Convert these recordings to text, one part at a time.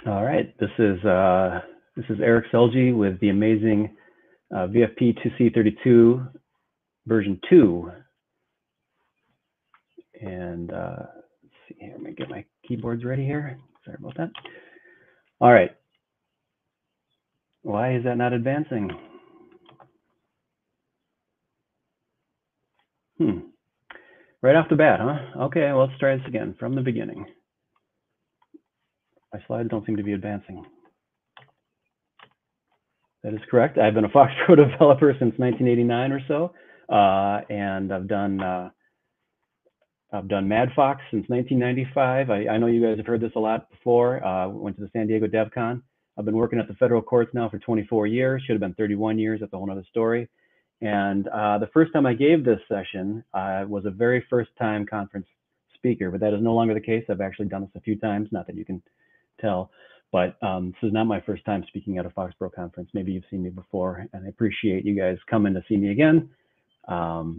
All right, this is Eric Selge with the amazing Vfp2C32 version 2. And let's see here, let me get my keyboards ready here. Sorry about that. All right. Why is that not advancing? Right off the bat, huh? Okay, well, let's try this again from the beginning. My slides don't seem to be advancing. That is correct. I've been a FoxPro developer since 1989 or so, and I've done MadFox since 1995. I know you guys have heard this a lot before. Went to the San Diego DevCon. I've been working at the federal courts now for 24 years. Should have been 31 years. That's a whole other story. And the first time I gave this session was a very first time conference speaker, but that is no longer the case. I've actually done this a few times, not that you can tell, but this is not my first time speaking at a FoxPro conference. Maybe you've seen me before, and I appreciate you guys coming to see me again. After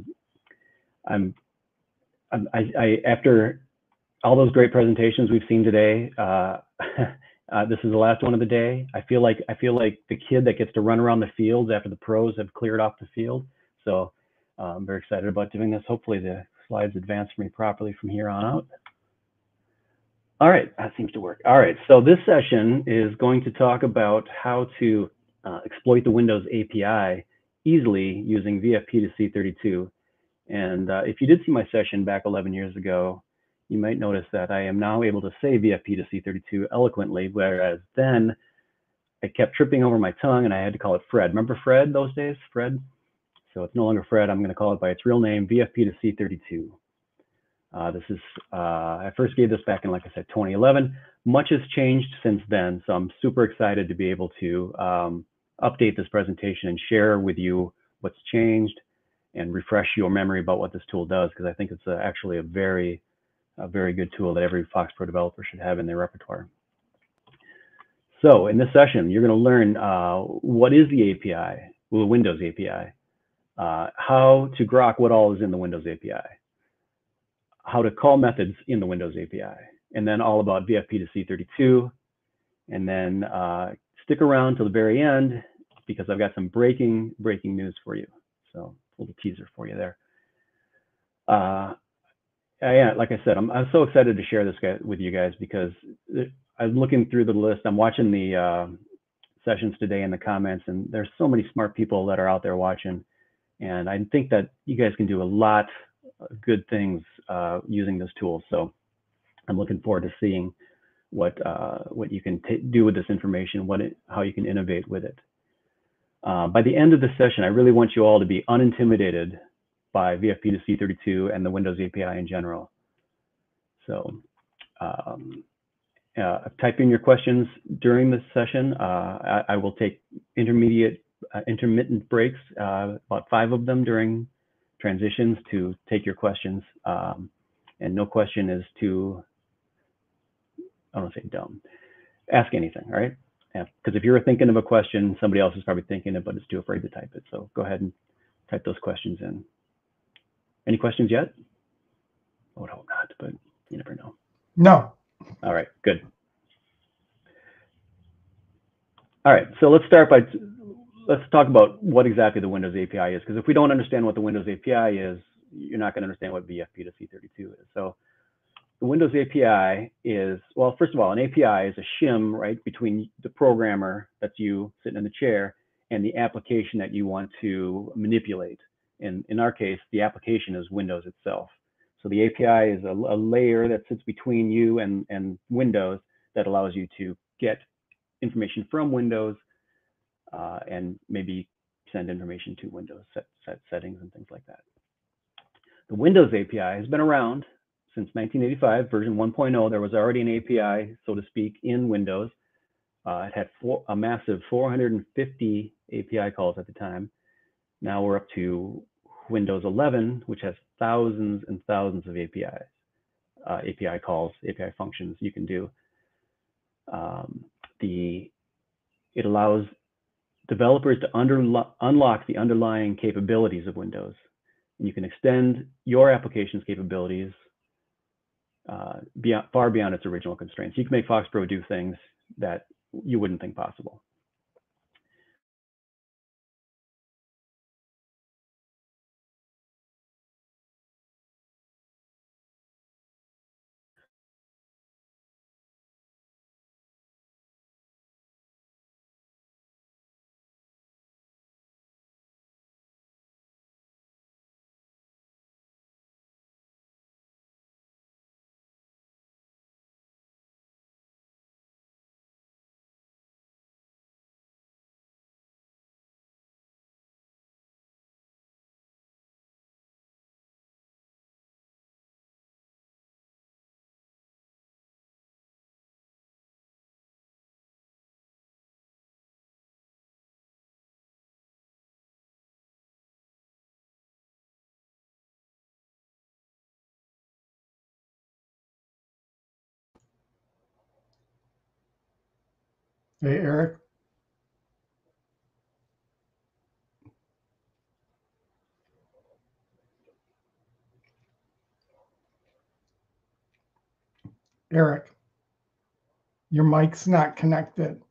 all those great presentations we've seen today, this is the last one of the day. I feel like the kid that gets to run around the fields after the pros have cleared off the field. So I'm very excited about doing this. Hopefully the slides advance for me properly from here on out. All right, that seems to work. All right, so this session is going to talk about how to exploit the Windows API easily using Vfp2C32. And if you did see my session back 11 years ago, you might notice that I am now able to say Vfp2C32 eloquently, whereas then I kept tripping over my tongue and I had to call it Fred. Remember Fred those days, Fred? So it's no longer Fred. I'm going to call it by its real name, Vfp2C32. I first gave this back in, like I said, 2011. Much has changed since then, so I'm super excited to be able to update this presentation and share with you what's changed and refresh your memory about what this tool does, because I think it's actually a very good tool that every FoxPro developer should have in their repertoire. So in this session, you're going to learn what is the API, well, the Windows API, how to grok what all is in the Windows API, how to call methods in the Windows API, and then all about Vfp2C32, and then stick around till the very end because I've got some breaking news for you. So a little teaser for you there. Yeah, like I said, I'm so excited to share this with you guys because I'm looking through the list. I'm watching the sessions today in the comments, and there's so many smart people that are out there watching. And I think that you guys can do a lot of good things using this tool. So I'm looking forward to seeing what you can do with this information, how you can innovate with it. By the end of the session, I really want you all to be unintimidated by Vfp2C32 and the Windows API in general. So type in your questions during this session. I will take intermittent breaks, about 5 of them during transitions, to take your questions. And no question is too, I don't want to say dumb. Ask anything, all right? Because if you're thinking of a question, somebody else is probably thinking it, but is too afraid to type it. So go ahead and type those questions in. Any questions yet? I would hope not, but you never know. No. All right, good. All right, so let's talk about what exactly the Windows API is, because if we don't understand what the Windows API is, you're not going to understand what Vfp2C32 is. So the Windows API is, well, first of all, an API is a shim, right, between the programmer, that's you sitting in the chair, and the application that you want to manipulate. In our case, the application is Windows itself. So the API is a layer that sits between you and Windows that allows you to get information from Windows and maybe send information to Windows, set settings and things like that. The Windows API has been around since 1985, version 1.0. There was already an API, so to speak, in Windows. It had a massive 450 API calls at the time. Now we're up to Windows 11, which has thousands and thousands of APIs, API calls, API functions you can do. It allows developers to unlock the underlying capabilities of Windows. And you can extend your application's capabilities far beyond its original constraints. You can make FoxPro do things that you wouldn't think possible. Hey, Eric. Eric, your mic's not connected.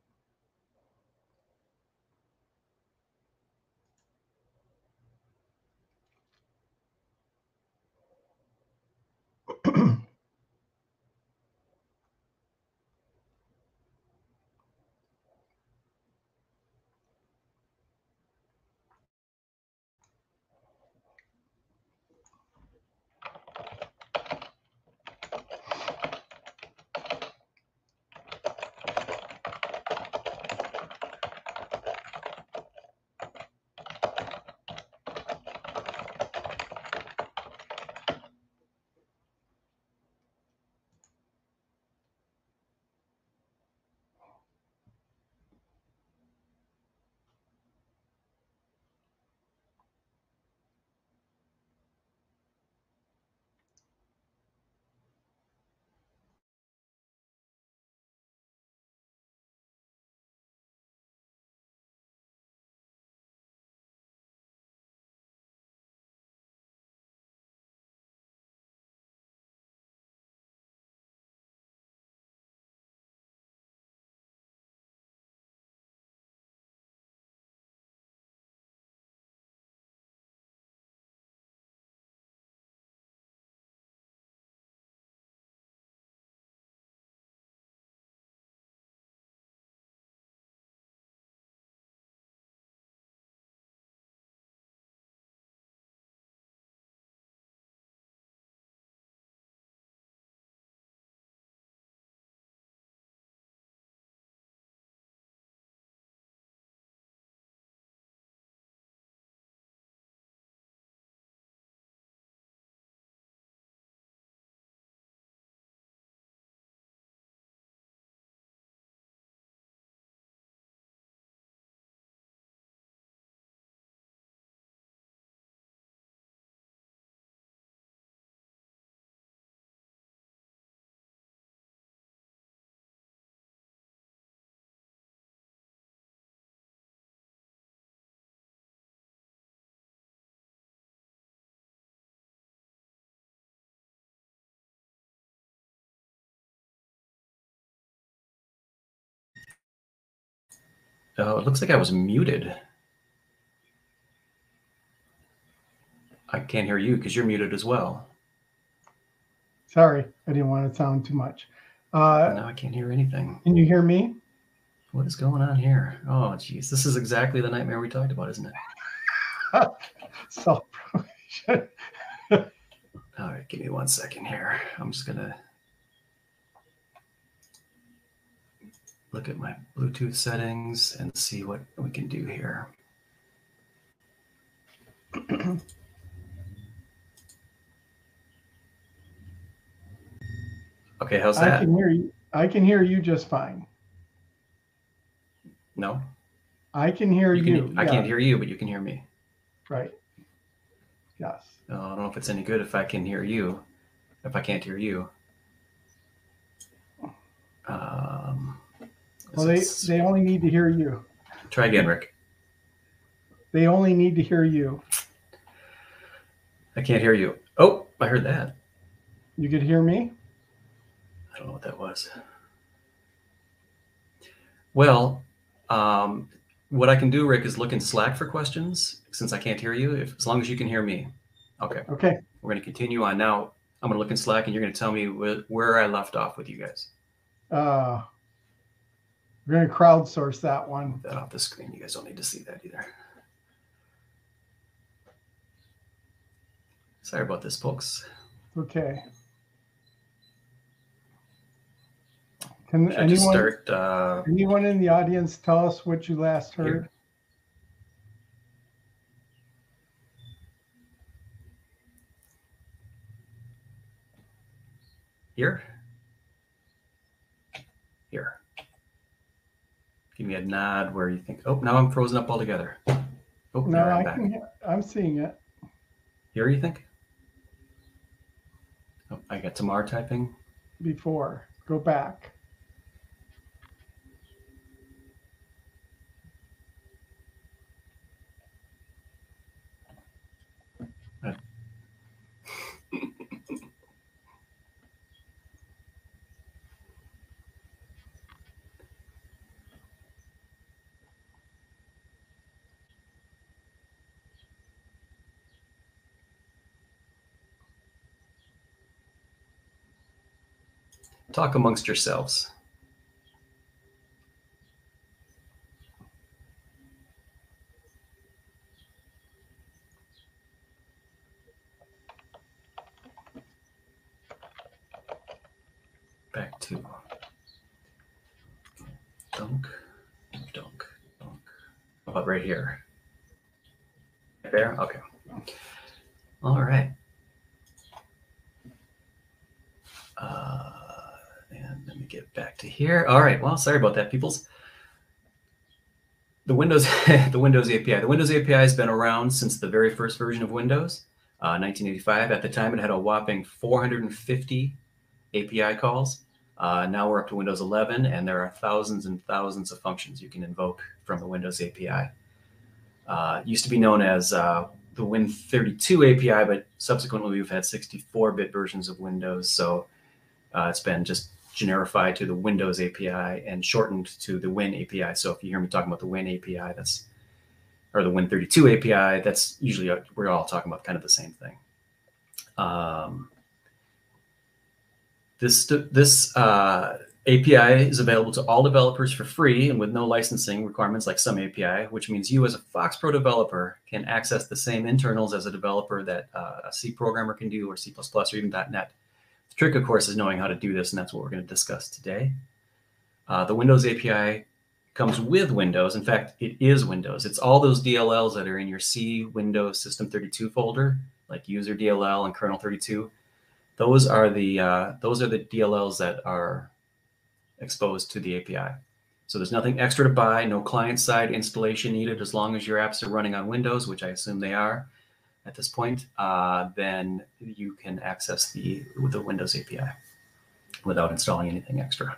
Oh, it looks like I was muted. I can't hear you because you're muted as well. Sorry, I didn't want to sound too much. Now I can't hear anything. Can you hear me? What is going on here? Oh, geez. This is exactly the nightmare we talked about, isn't it? Self-promotion. All right, give me 1 second here. I'm just going to look at my Bluetooth settings and see what we can do here. Okay, how's that? I can hear you. I can hear you just fine. No? I can hear you. I can't hear you, but you can hear me. Right. Yes. I don't know if it's any good if I can hear you, if I can't hear you. Well, they only need to hear you. Try again, Rick. They only need to hear you. I can't hear you. Oh, I heard that. You could hear me? I don't know what that was. Well, what I can do, Rick, is look in Slack for questions since I can't hear you, as long as you can hear me. Okay. Okay. We're going to continue on. Now, I'm going to look in Slack and you're going to tell me where I left off with you guys. We're going to crowdsource that one. Move that off the screen. You guys don't need to see that either. Sorry about this, folks. Okay. Can Should I just anyone, start? anyone in the audience tell us what you last heard? Here? Here. Give me a nod where you think, oh, now I'm frozen up altogether. Oh, No, there, I'm back. I'm seeing it. Here, you think? Oh, I got Tamar typing. Before. Go back. Talk amongst yourselves. Back to dunk, dunk, dunk. How about right here? Right there? Okay. All right. And let me get back to here. All right. Well, sorry about that, peoples. The Windows, the Windows API. The Windows API has been around since the very first version of Windows, 1985. At the time, it had a whopping 450 API calls. Now we're up to Windows 11, and there are thousands and thousands of functions you can invoke from the Windows API. It used to be known as the Win32 API, but subsequently we've had 64-bit versions of Windows, so it's been just generified to the Windows API and shortened to the Win API. So if you hear me talking about the Win API, or the Win32 API, that's usually, we're all talking about kind of the same thing. This API is available to all developers for free and with no licensing requirements like some API, which means you as a FoxPro developer can access the same internals as a developer that a C programmer can do, or C++ or even .NET. The trick, of course, is knowing how to do this, and that's what we're going to discuss today. The Windows API comes with Windows. In fact, it is Windows. It's all those DLLs that are in your C Windows System 32 folder, like user DLL and kernel 32. Those are the DLLs that are exposed to the API. So there's nothing extra to buy, no client-side installation needed. As long as your apps are running on Windows, which I assume they are at this point, then you can access the Windows API without installing anything extra.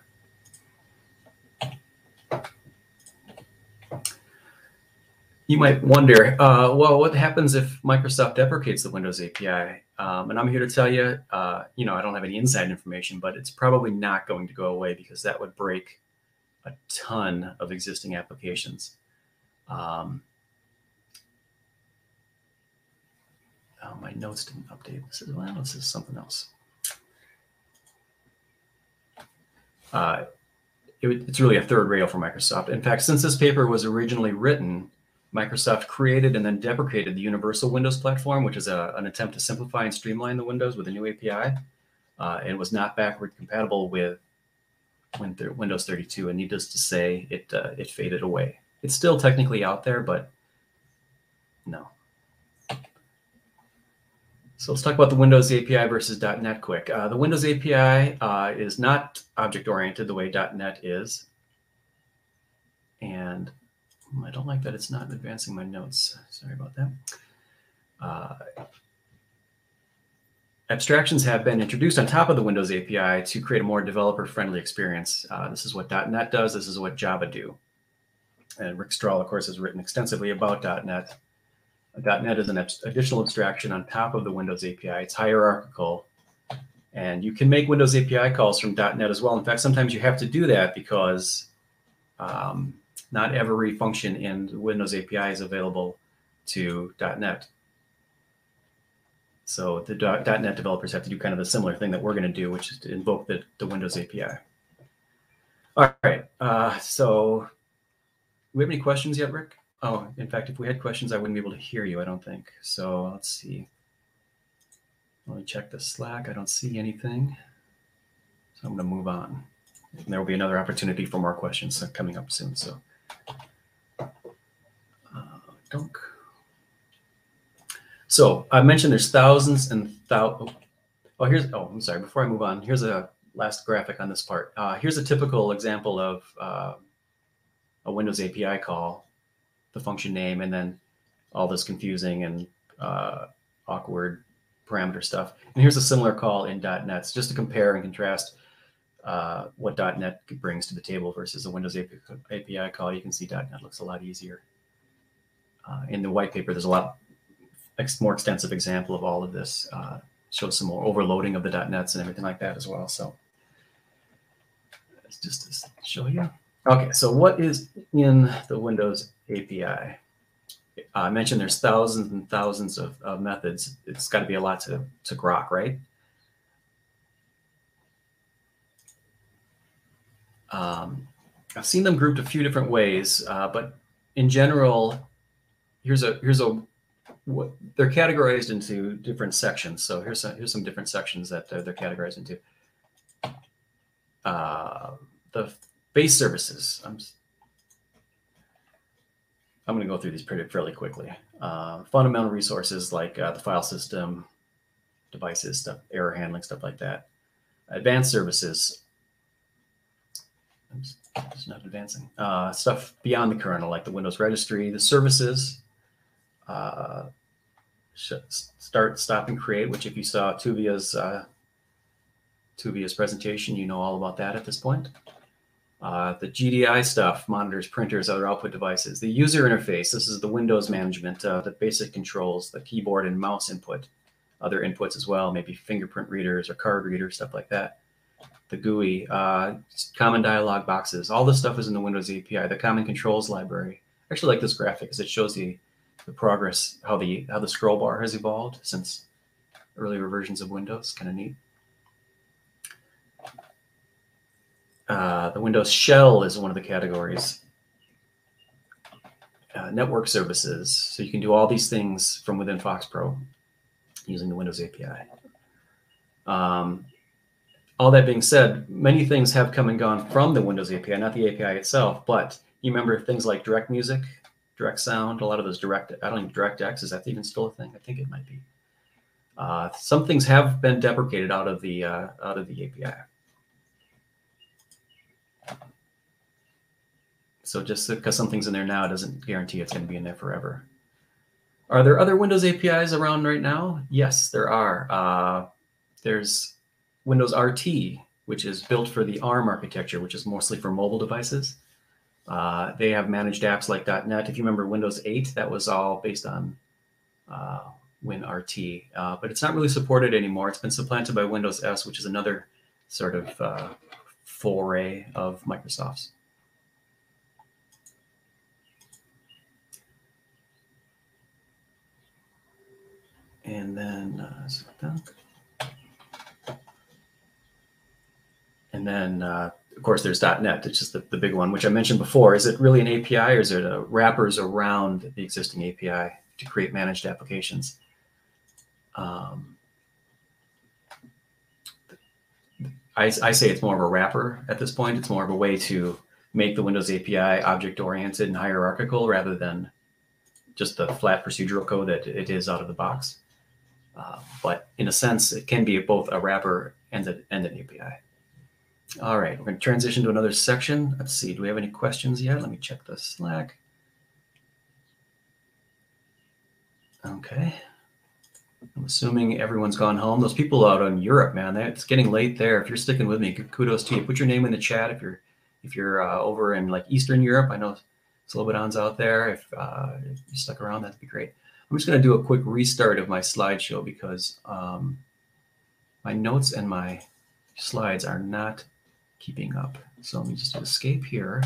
You might wonder, well, what happens if Microsoft deprecates the Windows API? And I'm here to tell you, I don't have any inside information, but it's probably not going to go away because that would break a ton of existing applications. Oh, my notes didn't update. This is something else. It's really a third rail for Microsoft. In fact, since this paper was originally written, Microsoft created and then deprecated the Universal Windows Platform, which is an attempt to simplify and streamline the Windows with a new API. And was not backward compatible with Windows 32. And needless to say, it faded away. It's still technically out there, but no. So let's talk about the Windows API versus .NET quick. The Windows API is not object-oriented the way .NET is. And I don't like that it's not advancing my notes. Sorry about that. Abstractions have been introduced on top of the Windows API to create a more developer-friendly experience. This is what .NET does. This is what Java do. And Rick Strahl, of course, has written extensively about .NET. .NET is an additional abstraction on top of the Windows API. It's hierarchical, And you can make Windows API calls from .NET as well. In fact, sometimes you have to do that because not every function in the Windows API is available to .NET. So the .NET developers have to do kind of a similar thing that we're going to do, which is to invoke the Windows API. All right. So do we have any questions yet, Rick? Oh, in fact, if we had questions, I wouldn't be able to hear you, I don't think. So let's see. Let me check the Slack. I don't see anything. So I'm going to move on. And there will be another opportunity for more questions coming up soon. So dunk. So I mentioned there's thousands and thousands. Oh, I'm sorry. Before I move on, here's a last graphic on this part. Here's a typical example of a Windows API call, the function name, and then all this confusing and awkward parameter stuff. And here's a similar call in .NET, so just to compare and contrast what .NET brings to the table versus a Windows API call. You can see .NET looks a lot easier. In the white paper, there's a lot more extensive example of all of this. Shows some more overloading of the .NETs and everything like that as well. So it's just to show you. Okay, so what is in the Windows API? I mentioned there's thousands and thousands of methods. It's got to be a lot to grok, right? I've seen them grouped a few different ways, but in general, here's what they're categorized into different sections. So here's some different sections that they're categorized into. The base services. I'm going to go through these fairly quickly. Fundamental resources like the file system, devices, stuff, error handling, stuff like that. Advanced services. It's not advancing. Stuff beyond the kernel, like the Windows registry, the services. Start, stop, and create, which if you saw Tuvia's presentation, you know all about that at this point. The GDI stuff, monitors, printers, other output devices. The user interface, this is the Windows management, the basic controls, the keyboard and mouse input, other inputs as well, maybe fingerprint readers or card readers, stuff like that. The GUI, common dialog boxes, all this stuff is in the Windows API. The common controls library. I actually like this graphic because it shows the progress, how the scroll bar has evolved since earlier versions of Windows. Kind of neat. The Windows shell is one of the categories. Network services, so you can do all these things from within FoxPro using the Windows API. All that being said, many things have come and gone from the Windows API, not the API itself, but you remember things like direct music, direct sound, a lot of those direct, I don't think DirectX, is that even still a thing? I think it might be. Some things have been deprecated out of the API. So just because something's in there now doesn't guarantee it's going to be in there forever. Are there other Windows APIs around right now? Yes, there are. There's Windows RT, which is built for the ARM architecture, which is mostly for mobile devices. They have managed apps like .NET. If you remember Windows 8, that was all based on WinRT, but it's not really supported anymore. It's been supplanted by Windows S, which is another sort of foray of Microsoft's. And then, of course, there's .NET, which is the big one, which I mentioned before. Is it really an API, or is it wrappers around the existing API to create managed applications? I say it's more of a wrapper at this point. It's more of a way to make the Windows API object-oriented and hierarchical rather than just the flat procedural code that it is out of the box. But in a sense, it can be both a wrapper and an API. All right, we're going to transition to another section. Let's see, do we have any questions yet? Let me check the Slack. Okay. I'm assuming everyone's gone home. Those people out in Europe, man, it's getting late there. If you're sticking with me, kudos to you. Put your name in the chat if you're over in like Eastern Europe. I know Slobodon's out there. If you stuck around, that'd be great. I'm just going to do a quick restart of my slideshow because my notes and my slides are not keeping up. So let me just do escape here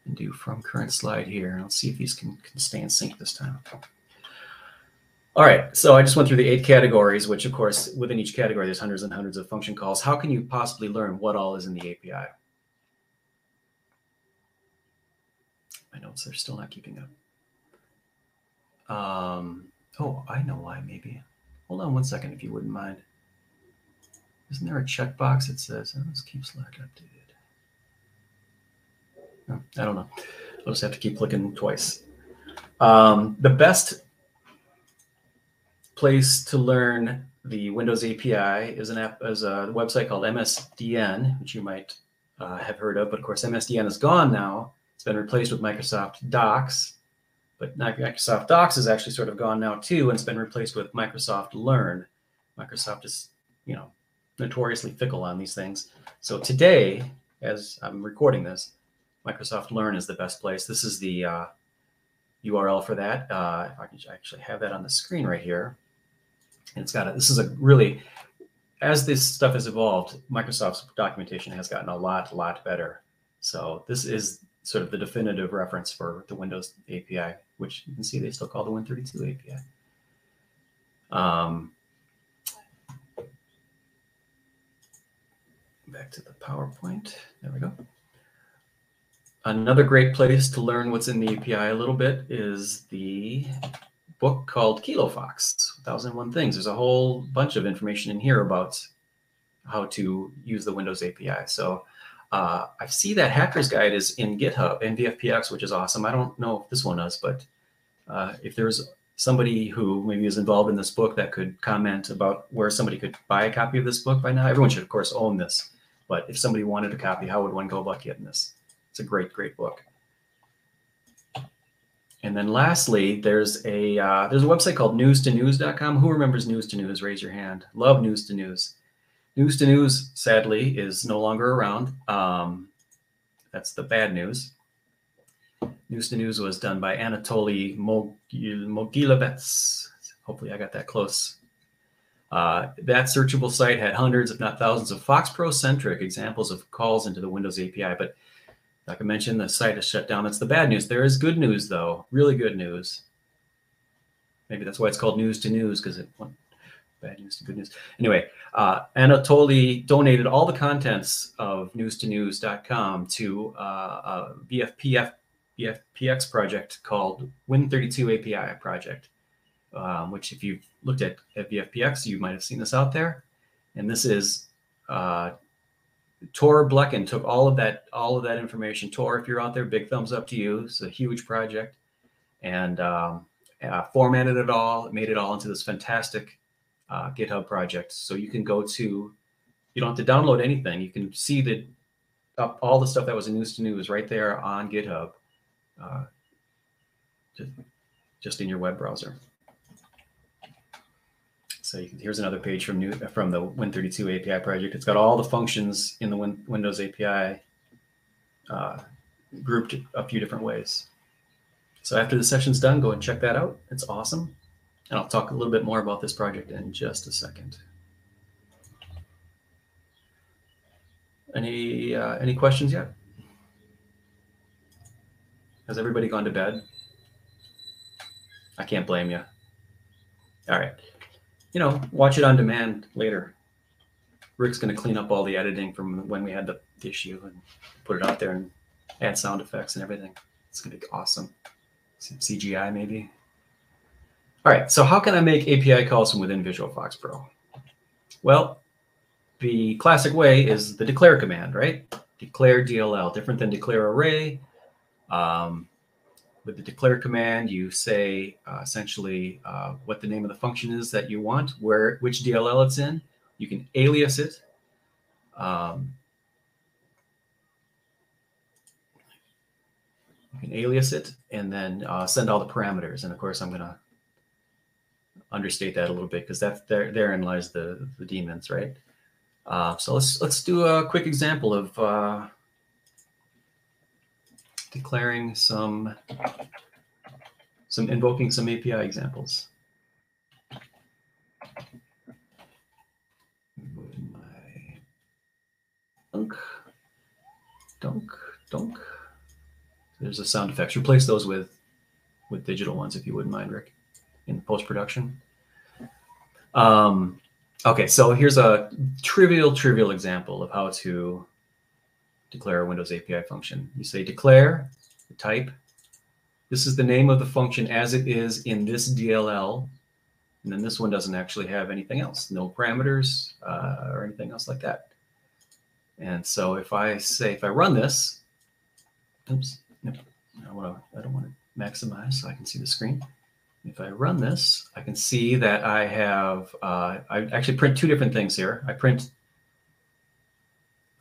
and do from current slide here. And let's see if these can stay in sync this time. All right, so I just went through the 8 categories, which of course, within each category, there's hundreds and hundreds of function calls. How can you possibly learn what all is in the API? My notes are still not keeping up. Oh, I know why, maybe. Hold on one second, if you wouldn't mind. Isn't there a checkbox that says, oh, let's keep Slack updated? No, I don't know. I'll just have to keep clicking twice. The best place to learn the Windows API is a website called MSDN, which you might have heard of. But of course, MSDN is gone now. It's been replaced with Microsoft Docs. But Microsoft Docs is actually sort of gone now too, and it's been replaced with Microsoft Learn. Microsoft is, you know, notoriously fickle on these things. So today, as I'm recording this, Microsoft Learn is the best place. This is the URL for that. If I can actually have that on the screen right here. And it's got a, this is a really, as this stuff has evolved, Microsoft's documentation has gotten a lot better. So this is sort of the definitive reference for the Windows API, which you can see they still call the Win32 API. Back to the PowerPoint. There we go. Another great place to learn what's in the API a little bit is the book called KiloFox, 1001 Things. There's a whole bunch of information in here about how to use the Windows API. So I see that Hacker's Guide is in GitHub and VFPX, which is awesome. I don't know if this one does, but if there's somebody who maybe is involved in this book that could comment about where somebody could buy a copy of this book by now. Everyone should, of course, own this. But if somebody wanted a copy, how would one go about getting this? It's a great book. And then lastly, there's a website called news2news.com. Who remembers News to News? Raise your hand. Love News to News. News to News, sadly, is no longer around. That's the bad news. News to News was done by Anatoly Mogilevets. Hopefully I got that close. That searchable site had hundreds, if not thousands, of FoxPro-centric examples of calls into the Windows API. But like I mentioned, the site is shut down. That's the bad news. There is good news, though. Really good news. Maybe that's why it's called News to News, because it went bad news to good news. Anyway, Anatoly donated all the contents of news2news.com to a VFPX project called Win32 API project, which if you've looked at VFPX, you might have seen this out there. And this is Tor Blecken took all of that information. Tor, if you're out there, big thumbs up to you. It's a huge project, and formatted it all, made it all into this fantastic GitHub project. So you can go to, you don't have to download anything. You can see that all the stuff that was in News to News right there on GitHub, just in your web browser. So here's another page from the Win32 API project. It's got all the functions in the Windows API grouped a few different ways. So after the session's done, go and check that out. It's awesome. And I'll talk a little bit more about this project in just a second. Any questions yet? Has everybody gone to bed? I can't blame you. All right. You know, watch it on demand later. Rick's going to clean up all the editing from when we had the issue and put it out there and add sound effects and everything. It's going to be awesome. Some CGI maybe. All right, so how can I make API calls from within Visual FoxPro? Well, the classic way is the declare command, right? Declare DLL, different than declare array. With the declare command, you say essentially what the name of the function is that you want, which DLL it's in. You can alias it. You can alias it and then send all the parameters. And of course, I'm going to understate that a little bit because that's therein lies the demons, right? So let's do a quick example of declaring invoking some API examples. dunk, dunk, dunk. There's the sound effects. Replace those with digital ones, if you wouldn't mind, Rick, in post-production. Okay, so here's a trivial example of how to declare a Windows API function. You say declare the type. This is the name of the function as it is in this DLL. And then this one doesn't actually have anything else, no parameters or anything else like that. And so if I run this, oops, I don't want to maximize so I can see the screen. If I run this, I can see that I have, I actually print two different things here. I print,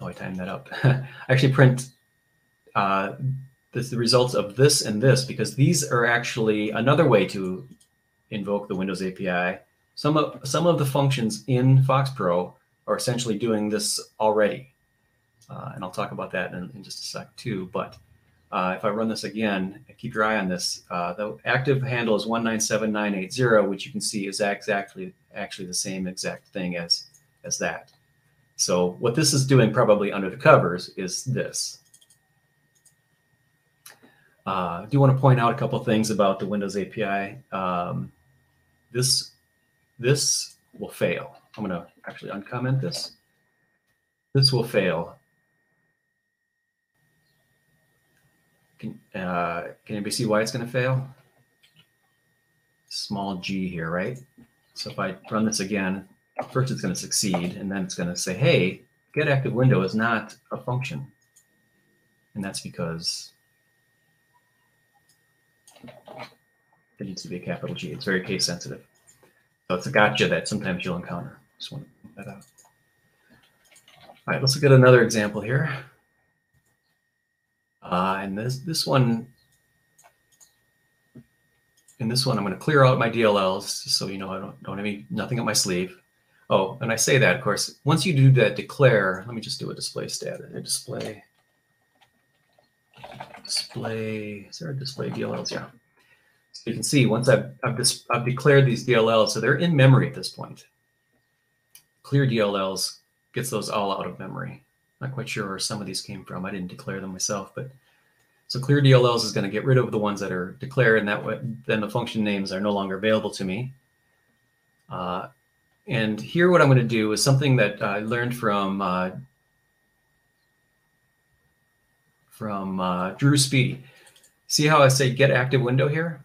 oh, I timed that up. I actually print the results of this and this, because these are actually another way to invoke the Windows API. Some of the functions in FoxPro are essentially doing this already. And I'll talk about that in just a sec too. But if I run this again, keep your eye on this. The active handle is 197980, which you can see is actually the same exact thing as that. So what this is doing probably under the covers is this. I do want to point out a couple things about the Windows API. This will fail. I'm going to actually uncomment this. This will fail. Can anybody see why it's going to fail? Small g here, right? So if I run this again, first it's going to succeed, and then it's going to say, hey, getActiveWindow is not a function. And that's because it needs to be a capital G. It's very case sensitive. So it's a gotcha that sometimes you'll encounter. Just want to point that out. All right, let's look at another example here. And this one, I'm going to clear out my DLLs just so you know I don't have nothing up my sleeve. Oh, and I say that, of course, once you do that declare, let me just do a display status. A display. Is there a display DLLs? Yeah. So you can see once I've declared these DLLs, so they're in memory at this point. Clear DLLs gets those all out of memory. Not quite sure where some of these came from. I didn't declare them myself, but so clear DLLs is going to get rid of the ones that are declared, and that way, then the function names are no longer available to me. And here, what I'm going to do is something that I learned from Drew Speedy. See how I say getActiveWindow here?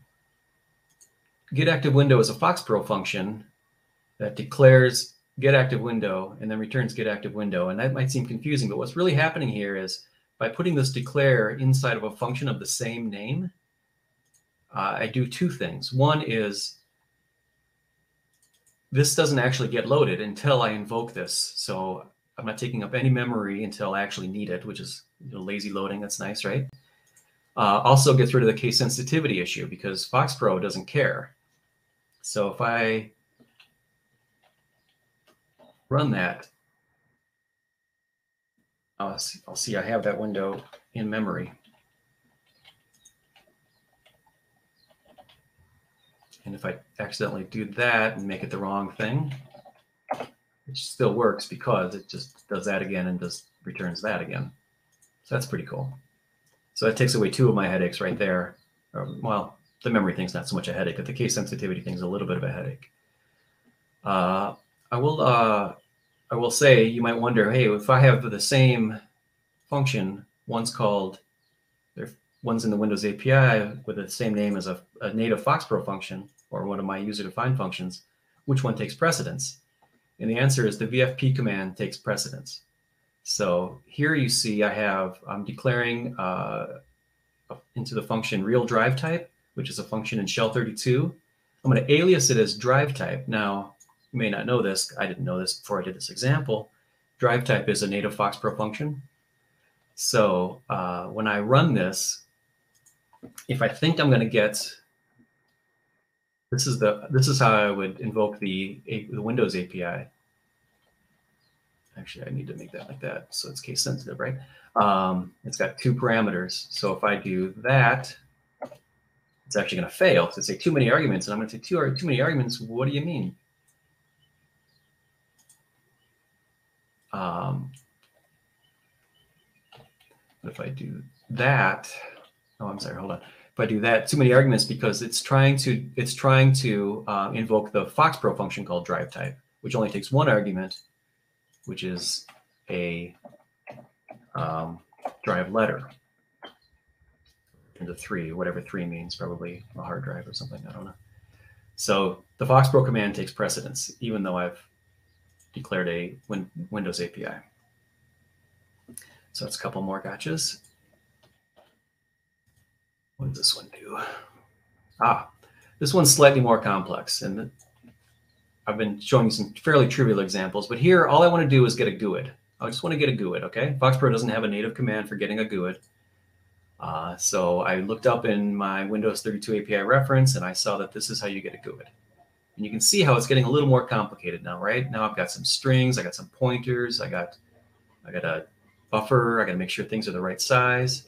GetActiveWindow is a FoxPro function that declares getActiveWindow and then returns getActiveWindow. And that might seem confusing, but what's really happening here is by putting this declare inside of a function of the same name, I do two things. One is this doesn't actually get loaded until I invoke this. So I'm not taking up any memory until I actually need it, which is lazy loading. That's nice, right? Also gets rid of the case sensitivity issue because FoxPro doesn't care. So if I run that, I'll see I have that window in memory. And if I accidentally do that and make it the wrong thing, it still works because it just does that again and just returns that again. So that's pretty cool. So that takes away two of my headaches right there. Well, the memory thing's not so much a headache, but the case sensitivity thing's a little bit of a headache. I will say, you might wonder, hey, if I have the same function, one's in the Windows API with the same name as a native FoxPro function or one of my user-defined functions, which one takes precedence? And the answer is the VFP command takes precedence. So here you see I'm declaring into the function real drive type, which is a function in shell 32. I'm going to alias it as drive type. Now, you may not know this. I didn't know this before I did this example. Drive type is a native FoxPro function. So when I run this, if I think I'm going to get, this is how I would invoke the Windows API. Actually, I need to make that like that so it's case sensitive, right? It's got two parameters. So if I do that, it's actually going to fail. So say too many arguments, and I'm going to say too many arguments. What do you mean? If I do that, oh, I'm sorry, hold on. If I do that, too many arguments because it's trying to invoke the FoxPro function called drive type, which only takes one argument, which is a drive letter into 3, whatever 3 means, probably a hard drive or something, I don't know. So the FoxPro command takes precedence, even though I've declared a Windows API. So that's a couple more gotchas. What does this one do? This one's slightly more complex, and I've been showing you some fairly trivial examples, but here all I want to do is get a GUID. I just want to get a GUID, okay? FoxPro doesn't have a native command for getting a GUID. So I looked up in my Windows 32 API reference, and I saw that this is how you get a GUID. And you can see how it's getting a little more complicated now, right? Now I've got some strings, I got some pointers, I got a buffer, I got to make sure things are the right size.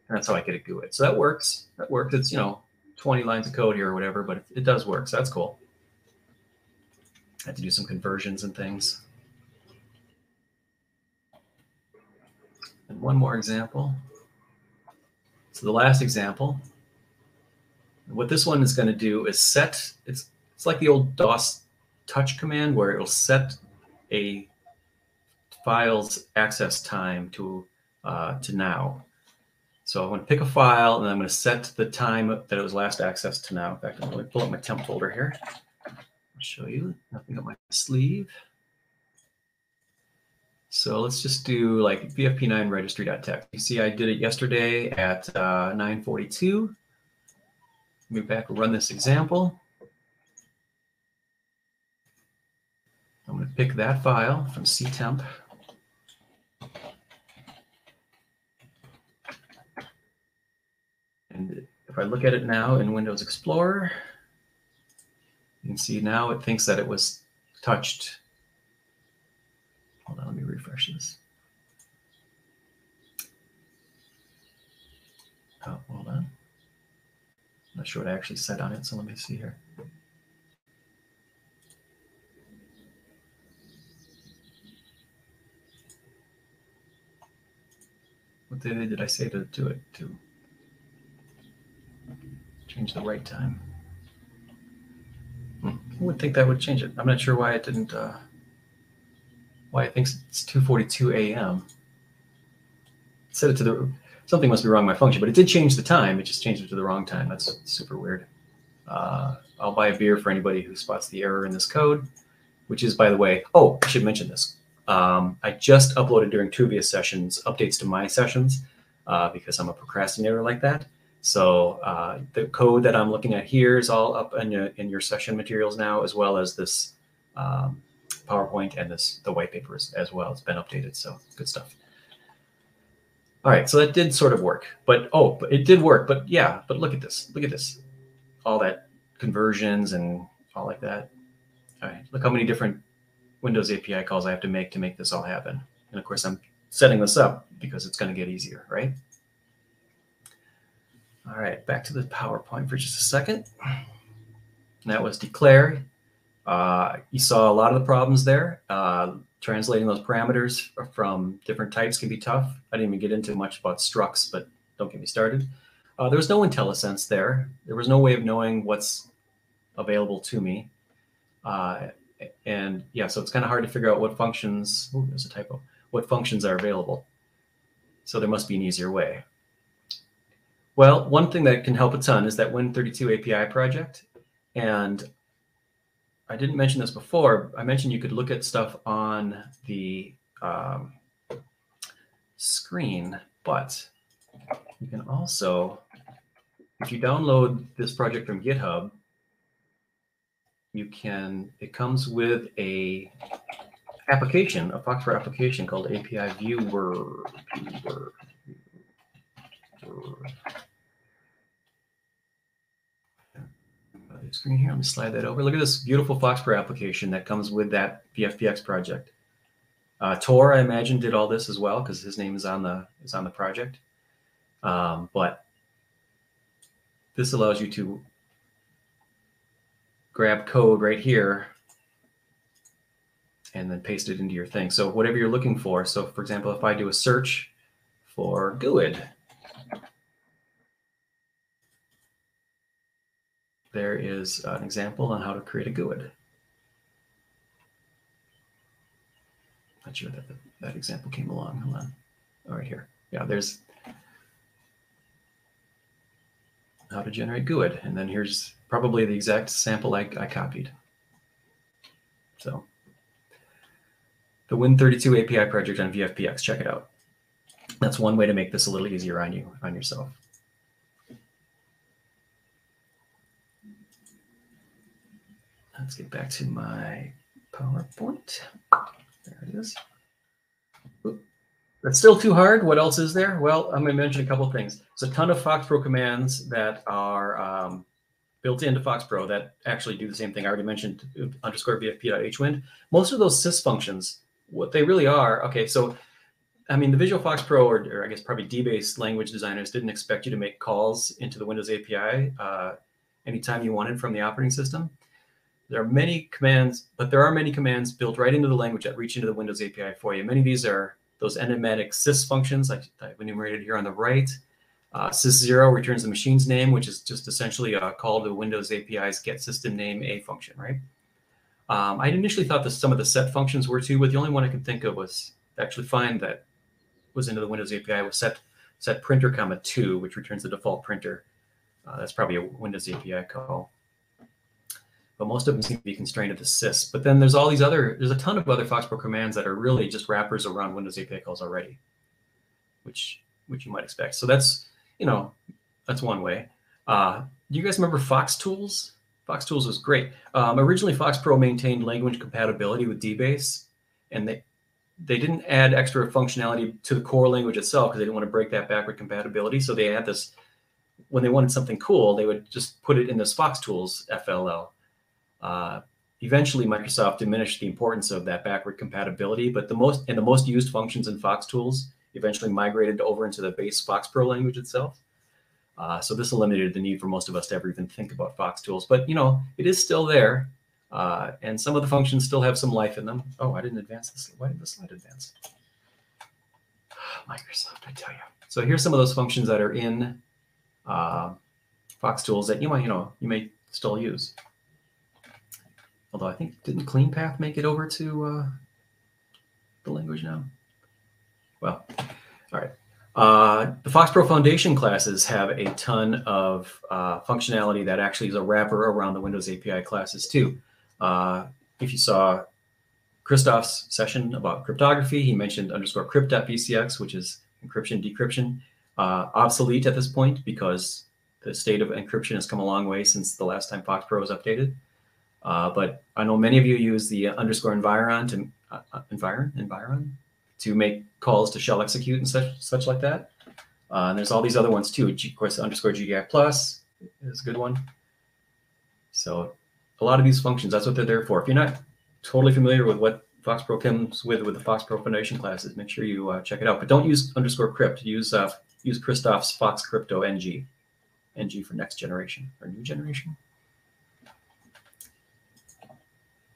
And that's how I get a GUID. So that works. That works. It's, 20 lines of code here or whatever, but it does work. So that's cool. I have to do some conversions and things. And one more example. So the last example, what this one is going to do is set, it's like the old DOS touch command where it will set a file's access time to now. So I'm going to pick a file and I'm going to set the time that it was last accessed to now. In fact, I'm going to pull up my temp folder here. I'll show you. Nothing up my sleeve. So let's just do like VFP9 registry.txt. You see I did it yesterday at 9:42. Move back and run this example. I'm going to pick that file from ctemp. And if I look at it now in Windows Explorer, you can see now it thinks that it was touched. Hold on, let me refresh this. Oh, hold on. I'm not sure what I actually said on it, so let me see here. What did I say to do it to? Change the write time. I would think that would change it. I'm not sure why it didn't. Why it thinks it's 2:42 a.m. Set it to the. Something must be wrong with my function, but it did change the time. It just changed it to the wrong time. That's super weird. I'll buy a beer for anybody who spots the error in this code, which is, by the way. Oh, I should mention this. I just uploaded during 2 of sessions updates to my sessions because I'm a procrastinator like that. So the code that I'm looking at here is all up in your session materials now, as well as this PowerPoint and the white papers as well. It's been updated, so good stuff. All right, so that did sort of work, but it did work. But yeah, but look at this. Look at this. All that conversions and all like that. All right, look how many different Windows API calls I have to make this all happen. And of course, I'm setting this up because it's going to get easier, right? All right, back to the PowerPoint for just a second. And that was declare. You saw a lot of the problems there. Translating those parameters from different types can be tough. I didn't even get into much about structs, but don't get me started. There was no IntelliSense there. There was no way of knowing what's available to me. And yeah, so it's kind of hard to figure out what functions, oh, there's a typo, what functions are available. So there must be an easier way. Well, one thing that can help a ton is that Win32 API project. And I didn't mention this before. I mentioned you could look at stuff on the screen, but you can also, if you download this project from GitHub, it comes with a application, a FoxPro application called API Viewer. Screen here. Let me slide that over. Look at this beautiful FoxPro application that comes with that VFPX project. Tor, I imagine, did all this as well because his name is on the project. But this allows you to grab code right here and then paste it into your thing. So whatever you're looking for. So for example, if I do a search for GUID. There is an example on how to create a GUID. Not sure that that example came along. Hold on. All right, here. Yeah, there's how to generate GUID. And then here's probably the exact sample I copied. So the Win32 API project on VFPX, check it out. That's one way to make this a little easier on you, on yourself. Let's get back to my PowerPoint. There it is. Oop. That's still too hard. What else is there? Well, I'm going to mention a couple of things. There's a ton of FoxPro commands that are built into FoxPro that actually do the same thing. I already mentioned _vfp.hwind. Most of those sys functions, what they really are, okay, so I mean, the Visual FoxPro, or I guess probably D-based language designers didn't expect you to make calls into the Windows API anytime you wanted from the operating system. There are many commands, but there are many commands built right into the language that reach into the Windows API for you. Many of these are those enigmatic sys functions like I've enumerated here on the right. Sys0 returns the machine's name, which is just essentially a call to Windows API's get system name a function, right? I initially thought that some of the set functions were too, but the only one I could think of was actually find that was into the Windows API was set printer comma 2, which returns the default printer. That's probably a Windows API call. But most of them seem to be constrained to the sys. But then there's all these there's a ton of other FoxPro commands that are really just wrappers around Windows API calls already, which you might expect. So that's, that's one way. Do you guys remember FoxTools? FoxTools was great. Originally, FoxPro maintained language compatibility with DBase, and they didn't add extra functionality to the core language itself because they didn't want to break that backward compatibility. So they had this, when they wanted something cool, they would just put it in this FoxTools FLL. Eventually, Microsoft diminished the importance of that backward compatibility, but the most used functions in FoxTools eventually migrated over into the base FoxPro language itself. So this eliminated the need for most of us to ever even think about FoxTools. But it is still there, and some of the functions still have some life in them. Oh, I didn't advance this. Why did the slide advance? Microsoft, I tell you. So here's some of those functions that are in FoxTools that you may still use. Although I think, didn't CleanPath make it over to the language now? Well, all right. The FoxPro Foundation classes have a ton of functionality that actually is a wrapper around the Windows API classes too. If you saw Christoph's session about cryptography, he mentioned _crypt.bcx, which is encryption, decryption, obsolete at this point because the state of encryption has come a long way since the last time FoxPro was updated. But I know many of you use the _environ to make calls to shell execute and such like that. And there's all these other ones too. Of course, _GDI plus is a good one. So a lot of these functions, that's what they're there for. If you're not totally familiar with what FoxPro comes with the FoxPro Foundation classes, make sure you check it out. But don't use _crypt. Use Christoph's FoxCrypto NG. NG for next generation or new generation.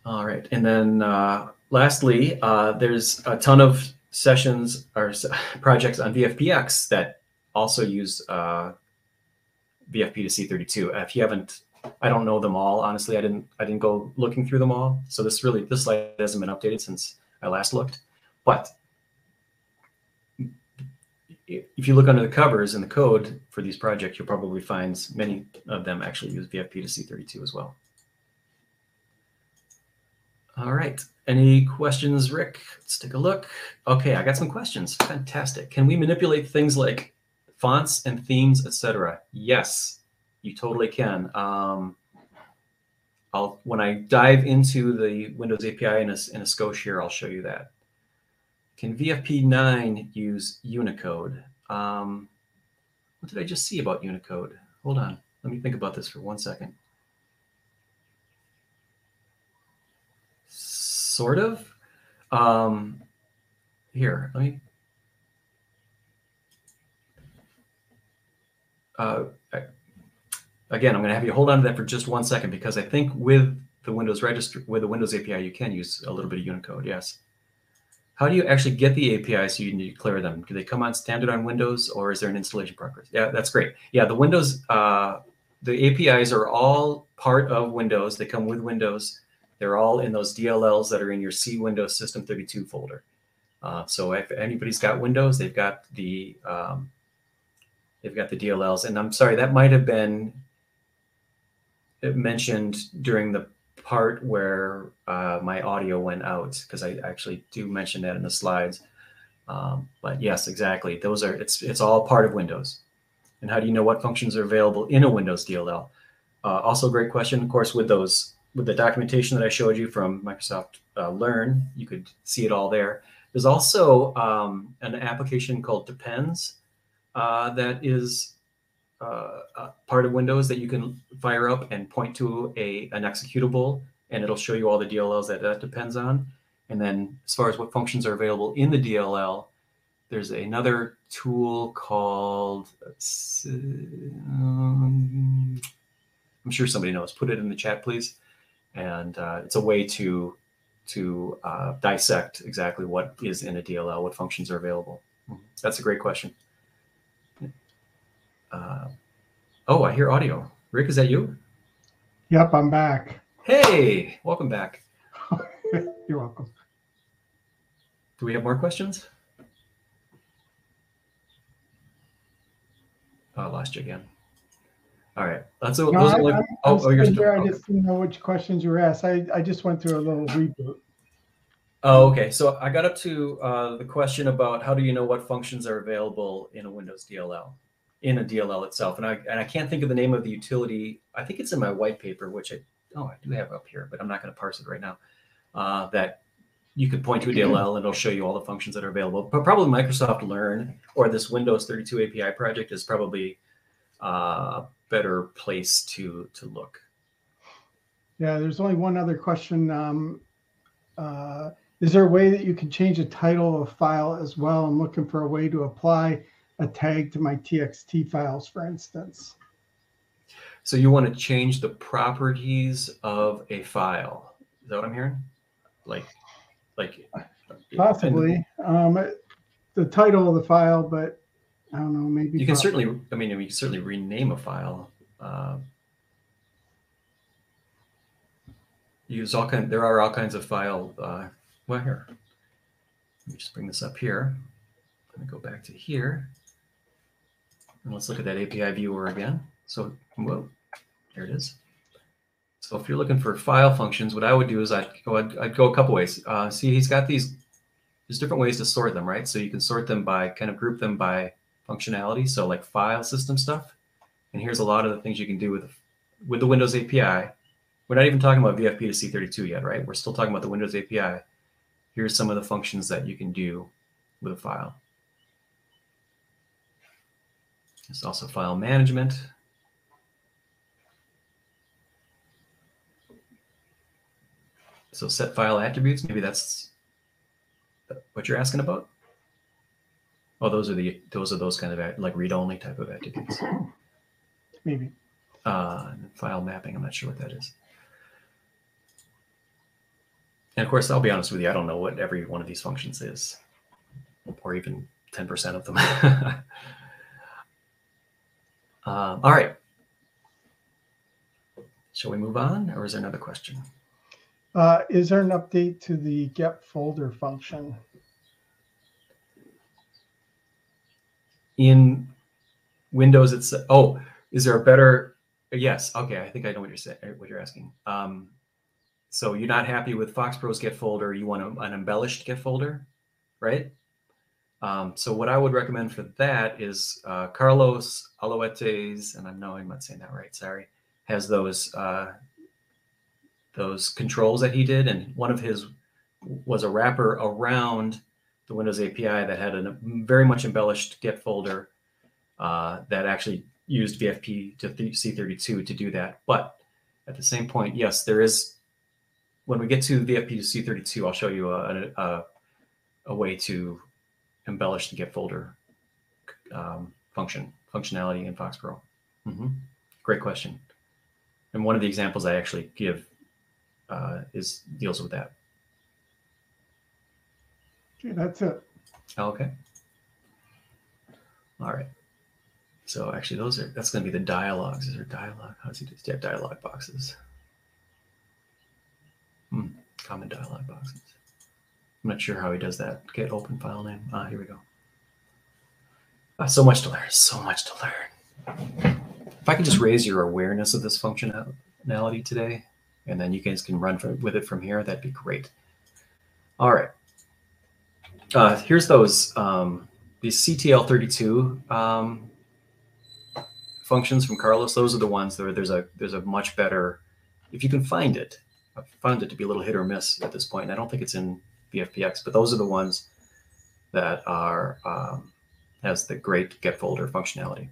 All right, and then lastly, there's a ton of sessions or projects on VFPX that also use Vfp2C32. If you haven't, I don't know them all. Honestly, I didn't go looking through them all. So this slide hasn't been updated since I last looked. But if you look under the covers in the code for these projects, you'll probably find many of them actually use Vfp2C32 as well. All right. Any questions, Rick? Let's take a look. Okay, I got some questions. Fantastic. Can we manipulate things like fonts and themes, etc.? Yes, you totally can. When I dive into the Windows API in a skosh here, I'll show you that. Can VFP9 use Unicode? What did I just see about Unicode? Hold on. Let me think about this for 1 second. Sort of. Here, let me. Again, I'm going to have you hold on to that for just 1 second because I think with the Windows register, with the Windows API, you can use a little bit of Unicode. Yes. how do you actually get the API so you need to declare them? Do they come on standard on Windows, or is there an installation progress? Yeah, that's great. Yeah, the Windows, the APIs are all part of Windows. They come with Windows. They're all in those DLLs that are in your C Windows System 32 folder. So if anybody's got Windows, they've got the DLLs. And I'm sorry, that might have been mentioned during the part where my audio went out, because I actually do mention that in the slides. But yes, exactly. Those are, it's all part of Windows. And how do you know what functions are available in a Windows DLL? Also a great question, of course, with the documentation that I showed you from Microsoft Learn, you could see it all there. There's also an application called Depends that is part of Windows that you can fire up and point to an executable, and it'll show you all the DLLs that depends on. And then as far as what functions are available in the DLL, there's another tool called, I'm sure somebody knows, put it in the chat, please. And it's a way to dissect exactly what is in a DLL, what functions are available. That's a great question. Oh, I hear audio. Rick, is that you? Yep, I'm back. Hey, welcome back. You're welcome. Do we have more questions? Oh, I lost you again. All right. That's No, those I'm you're here. okay. I just didn't know which questions you were asked. I just went through a little reboot. Oh, okay. So I got up to the question about how do you know what functions are available in a Windows DLL, in a DLL itself. And I can't think of the name of the utility. I think it's in my white paper, which I do have up here, but I'm not going to parse it right now. That you could point to a DLL and it'll show you all the functions that are available. But probably Microsoft Learn or this Windows 32 API project is probably a better place to look. Yeah, there's only one other question. Is there a way that you can change the title of a file as well? I'm looking for a way to apply a tag to my TXT files, for instance. So you want to change the properties of a file. Is that what I'm hearing? Like Possibly the title of the file, but I don't know, maybe you can certainly, I mean, you can certainly rename a file. Use all kind. There are all kinds of file. Well, here, let me just bring this up here. I'm going to go back to here, and let's look at that API viewer again. So, whoa, there it is. So if you're looking for file functions, what I would do is I'd go a couple ways. See, he's got these. There's different ways to sort them, right? So you can sort them by, kind of group them by functionality. So like file system stuff. And here's a lot of the things you can do with the Windows API. We're not even talking about Vfp2C32 yet, right? We're still talking about the Windows API. Here's some of the functions that you can do with a file. There's also file management. So set file attributes, maybe that's what you're asking about. Oh, those are those kind of like read-only type of attributes. Maybe. File mapping, I'm not sure what that is. And of course, I'll be honest with you, I don't know what every one of these functions is, or even 10% of them. All right. Shall we move on, or is there another question? Is there an update to the get folder function? In Windows, it's is there a better? Yes. Okay, I think I know what you're saying. What you're asking. So you're not happy with FoxPro's get folder. You want an embellished get folder, right? So what I would recommend for that is Carlos Aloetes, and I'm not saying that right. Sorry, has those controls that he did, and one of his was a wrapper around the Windows API that had a very much embellished get folder that actually used Vfp2C32 to do that. But at the same point, yes, there is. When we get to Vfp2C32, I'll show you a way to embellish the get folder functionality in FoxPro. Great question. And one of the examples I actually give deals with that. Okay, that's it. Okay. All right. So actually, that's going to be the dialogues. Is there dialogue? How does he do? Yeah, dialogue boxes. Common dialogue boxes. I'm not sure how he does that. Get open file name. Here we go. So much to learn. So much to learn. If I could just raise your awareness of this functionality today, and then you guys can run with it from here, that'd be great. All right. Here's those these CTL32 functions from Carlos. Those are the ones that there's a much better, if you can find it. I've found it to be a little hit or miss at this point, and I don't think it's in VFPX, but those are the ones that are has the great get folder functionality.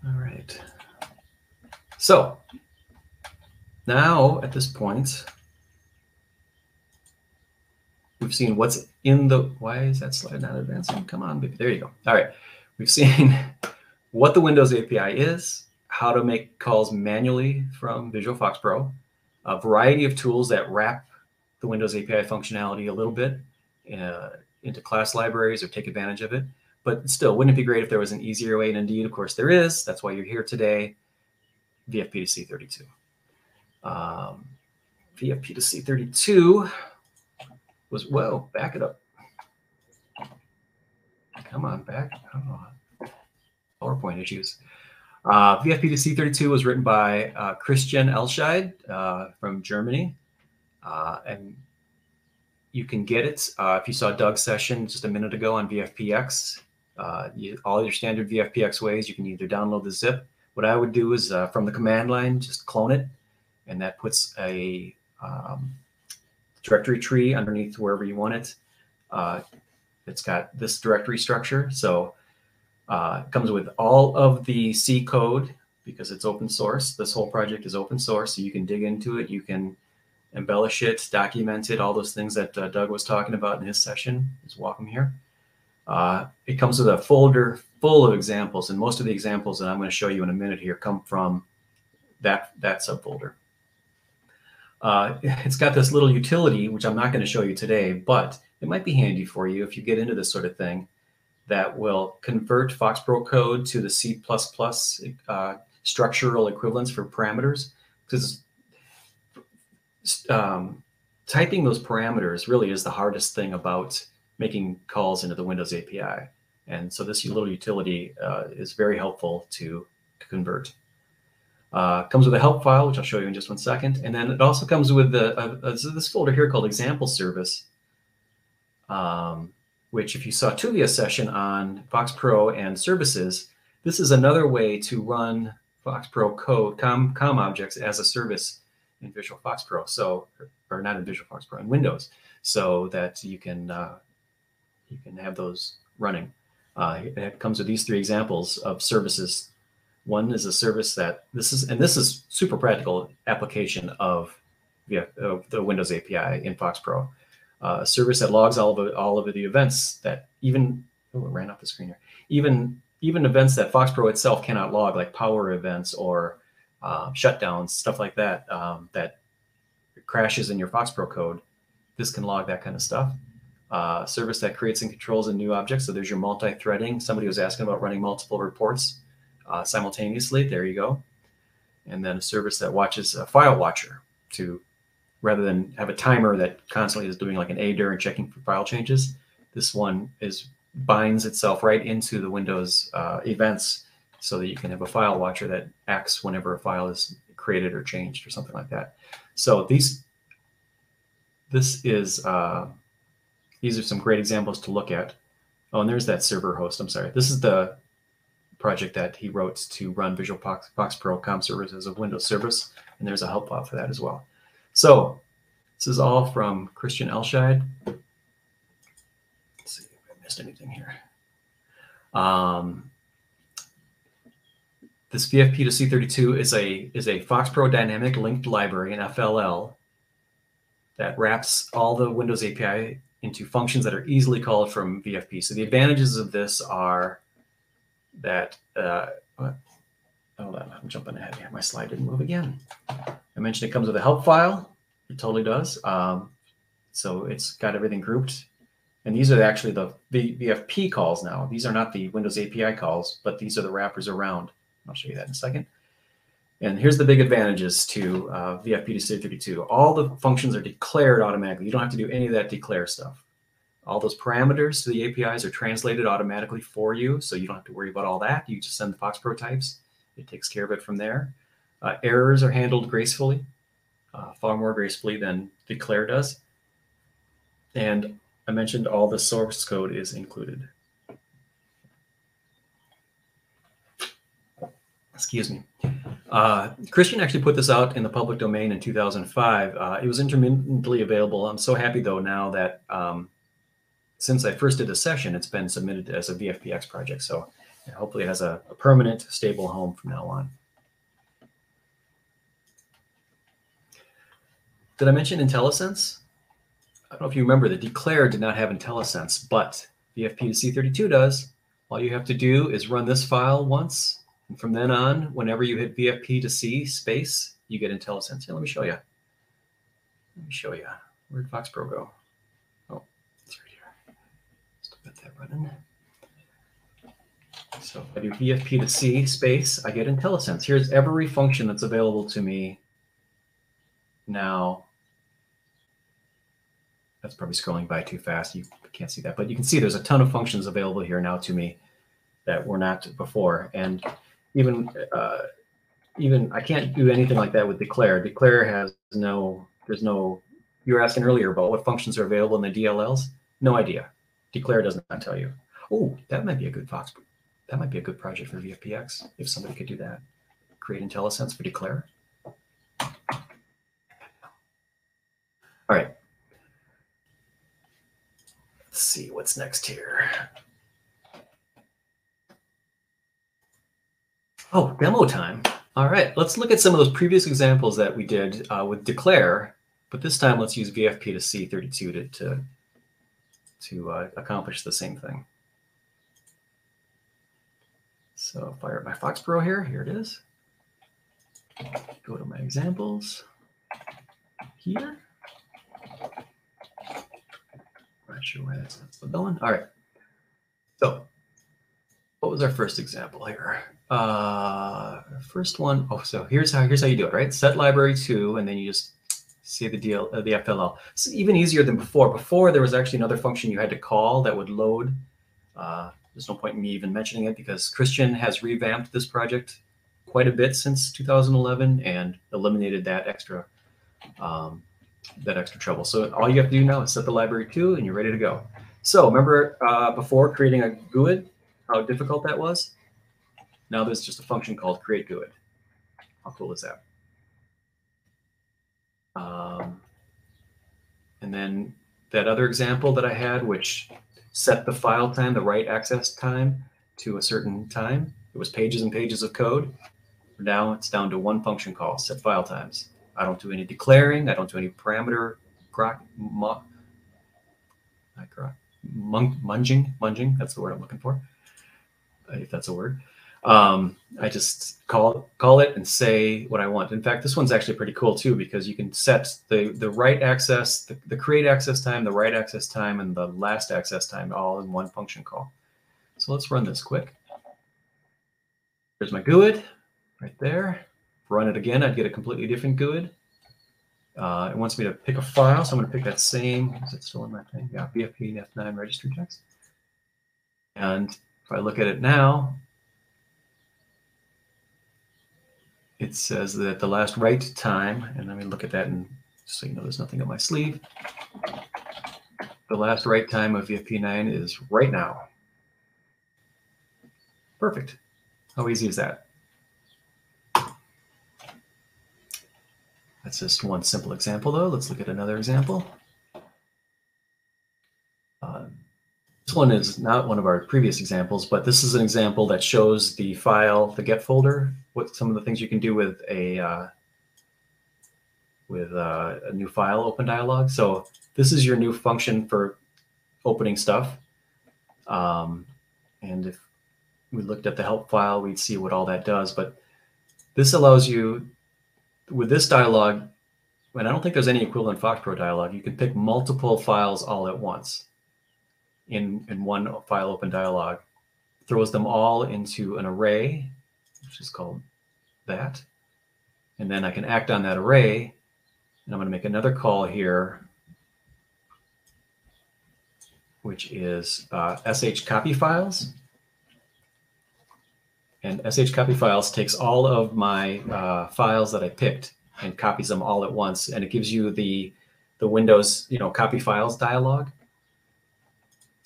All right. So now at this point, we've seen what's in the, why is that slide not advancing? Come on, baby. There you go. All right. We've seen what the Windows API is, how to make calls manually from Visual FoxPro, a variety of tools that wrap the Windows API functionality a little bit into class libraries or take advantage of it. But still, wouldn't it be great if there was an easier way? And indeed, of course, there is. That's why you're here today. Vfp2C32. Vfp2C32 was, whoa, back it up. Come on, back. Oh, PowerPoint issues. Vfp2C32 was written by Christian Ehlscheid from Germany. And you can get it if you saw Doug's session just a minute ago on VFPX. All your standard VFPX ways, you can either download the zip. What I would do is from the command line, just clone it. And that puts a directory tree underneath wherever you want it. It's got this directory structure. So it comes with all of the C code because it's open source. This whole project is open source, so you can dig into it. You can embellish it, document it, all those things that Doug was talking about in his session. He's welcome here. It comes with a folder full of examples, and most of the examples that I'm going to show you in a minute here come from that subfolder. It's got this little utility, which I'm not going to show you today, but it might be handy for you if you get into this sort of thing, that will convert FoxPro code to the C++ structural equivalents for parameters. Because typing those parameters really is the hardest thing about making calls into the Windows API. And so this little utility is very helpful to convert. Comes with a help file, which I'll show you in just 1 second. And then it also comes with this folder here called example service, which if you saw Tuvia's session on FoxPro and services, this is another way to run FoxPro code, COM objects as a service in Visual FoxPro. So, or not in Visual FoxPro, in Windows, so that you can have those running. It comes with these 3 examples of services. One is a service that this is super practical application of the Windows API in FoxPro. A service that logs all of the events that even, oh, it ran off the screen here. Even events that FoxPro itself cannot log, like power events or shutdowns, stuff like that, that crashes in your FoxPro code. This can log that kind of stuff. Service that creates and controls a new object. So there's your multi-threading. Somebody was asking about running multiple reports simultaneously. There you go. And then a service that watches a file watcher to, rather than have a timer that constantly is doing like an ADER and checking for file changes, this one binds itself right into the Windows events so that you can have a file watcher that acts whenever a file is created or changed or something like that. So these are some great examples to look at. Oh, and there's that server host. I'm sorry. This is the project that he wrote to run Visual FoxPro COM service as a Windows service, and there's a help file for that as well. So this is all from Christian Ehlscheid. Let's see if I missed anything here. This Vfp2C32 is a FoxPro dynamic linked library, an FLL, that wraps all the Windows API into functions that are easily called from VFP. So the advantages of this are that, hold on, I'm jumping ahead here. My slide didn't move again. I mentioned it comes with a help file. It totally does. So it's got everything grouped. And these are actually the VFP calls now. These are not the Windows API calls, but these are the wrappers around. I'll show you that in a second. And here's the big advantages to Vfp2C32. All the functions are declared automatically. You don't have to do any of that declare stuff. All those parameters to the APIs are translated automatically for you, so you don't have to worry about all that. You just send the FoxPro types. It takes care of it from there. Errors are handled gracefully, far more gracefully than declare does. And I mentioned all the source code is included. Excuse me. Christian actually put this out in the public domain in 2005. It was intermittently available. I'm so happy, though, now that since I first did the session, it's been submitted as a VFPX project. So hopefully it has a permanent, stable home from now on. Did I mention IntelliSense? I don't know if you remember, the declare did not have IntelliSense, but Vfp2C32 does. All you have to do is run this file once, and from then on, whenever you hit Vfp2C space, you get IntelliSense. Here, let me show you. Let me show you. Where did FoxPro go? Oh, it's right here. Still got that running. So if I do Vfp2C space, I get IntelliSense. Here's every function that's available to me now. That's probably scrolling by too fast. You can't see that, but you can see there's a ton of functions available here now to me that were not before. And even I can't do anything like that with declare. Declare has no, there's no, you were asking earlier about what functions are available in the DLLs. No idea. Declare does not tell you. Oh, that might be a good FoxPro. That might be a good project for VFPX if somebody could do that. Create IntelliSense for declare. All right. Let's see what's next here. Oh, demo time. All right, let's look at some of those previous examples that we did with declare, but this time let's use Vfp2C32 to accomplish the same thing. So fire up my FoxPro here. Here it is. Go to my examples here. Not sure why that's still going. All right. So what was our first example here? First one. Oh, so here's how you do it, right? Set library 2, and then you just see the FLL. It's even easier than before. Before there was actually another function you had to call that would load. There's no point in me even mentioning it because Christian has revamped this project quite a bit since 2011 and eliminated that extra trouble. So all you have to do now is set the library 2 and you're ready to go. So remember before creating a GUID, how difficult that was? Now there's just a function called create GUID. How cool is that? And then that other example that I had, which set the file time, the write access time to a certain time. It was pages and pages of code. Now it's down to one function call, set file times. I don't do any declaring. I don't do any parameter munging. That's the word I'm looking for, if that's a word. I just call it and say what I want. In fact, this one's actually pretty cool too, because you can set the write access, the create access time, the write access time, and the last access time all in one function call. So let's run this quick. There's my GUID right there. Run it again, I'd get a completely different GUID. It wants me to pick a file, so I'm going to pick that same. Is it still in my thing? Yeah, VFP F9 registry text. And if I look at it now, it says that the last write time, and let me look at that, and so you know there's nothing up my sleeve. The last write time of VFP9 is right now. Perfect. How easy is that? That's just one simple example, though. Let's look at another example. This one is not one of our previous examples, but this is an example that shows the file, the get folder, what some of the things you can do with a new file open dialog. So this is your new function for opening stuff. And if we looked at the help file, we'd see what all that does. But this allows you, with this dialog, and I don't think there's any equivalent FoxPro dialog, you can pick multiple files all at once in one file open dialog, throws them all into an array, which is called that. And then I can act on that array, and I'm going to make another call here, which is sh copy files. And sh copy files takes all of my files that I picked and copies them all at once, and it gives you the Windows, copy files dialog.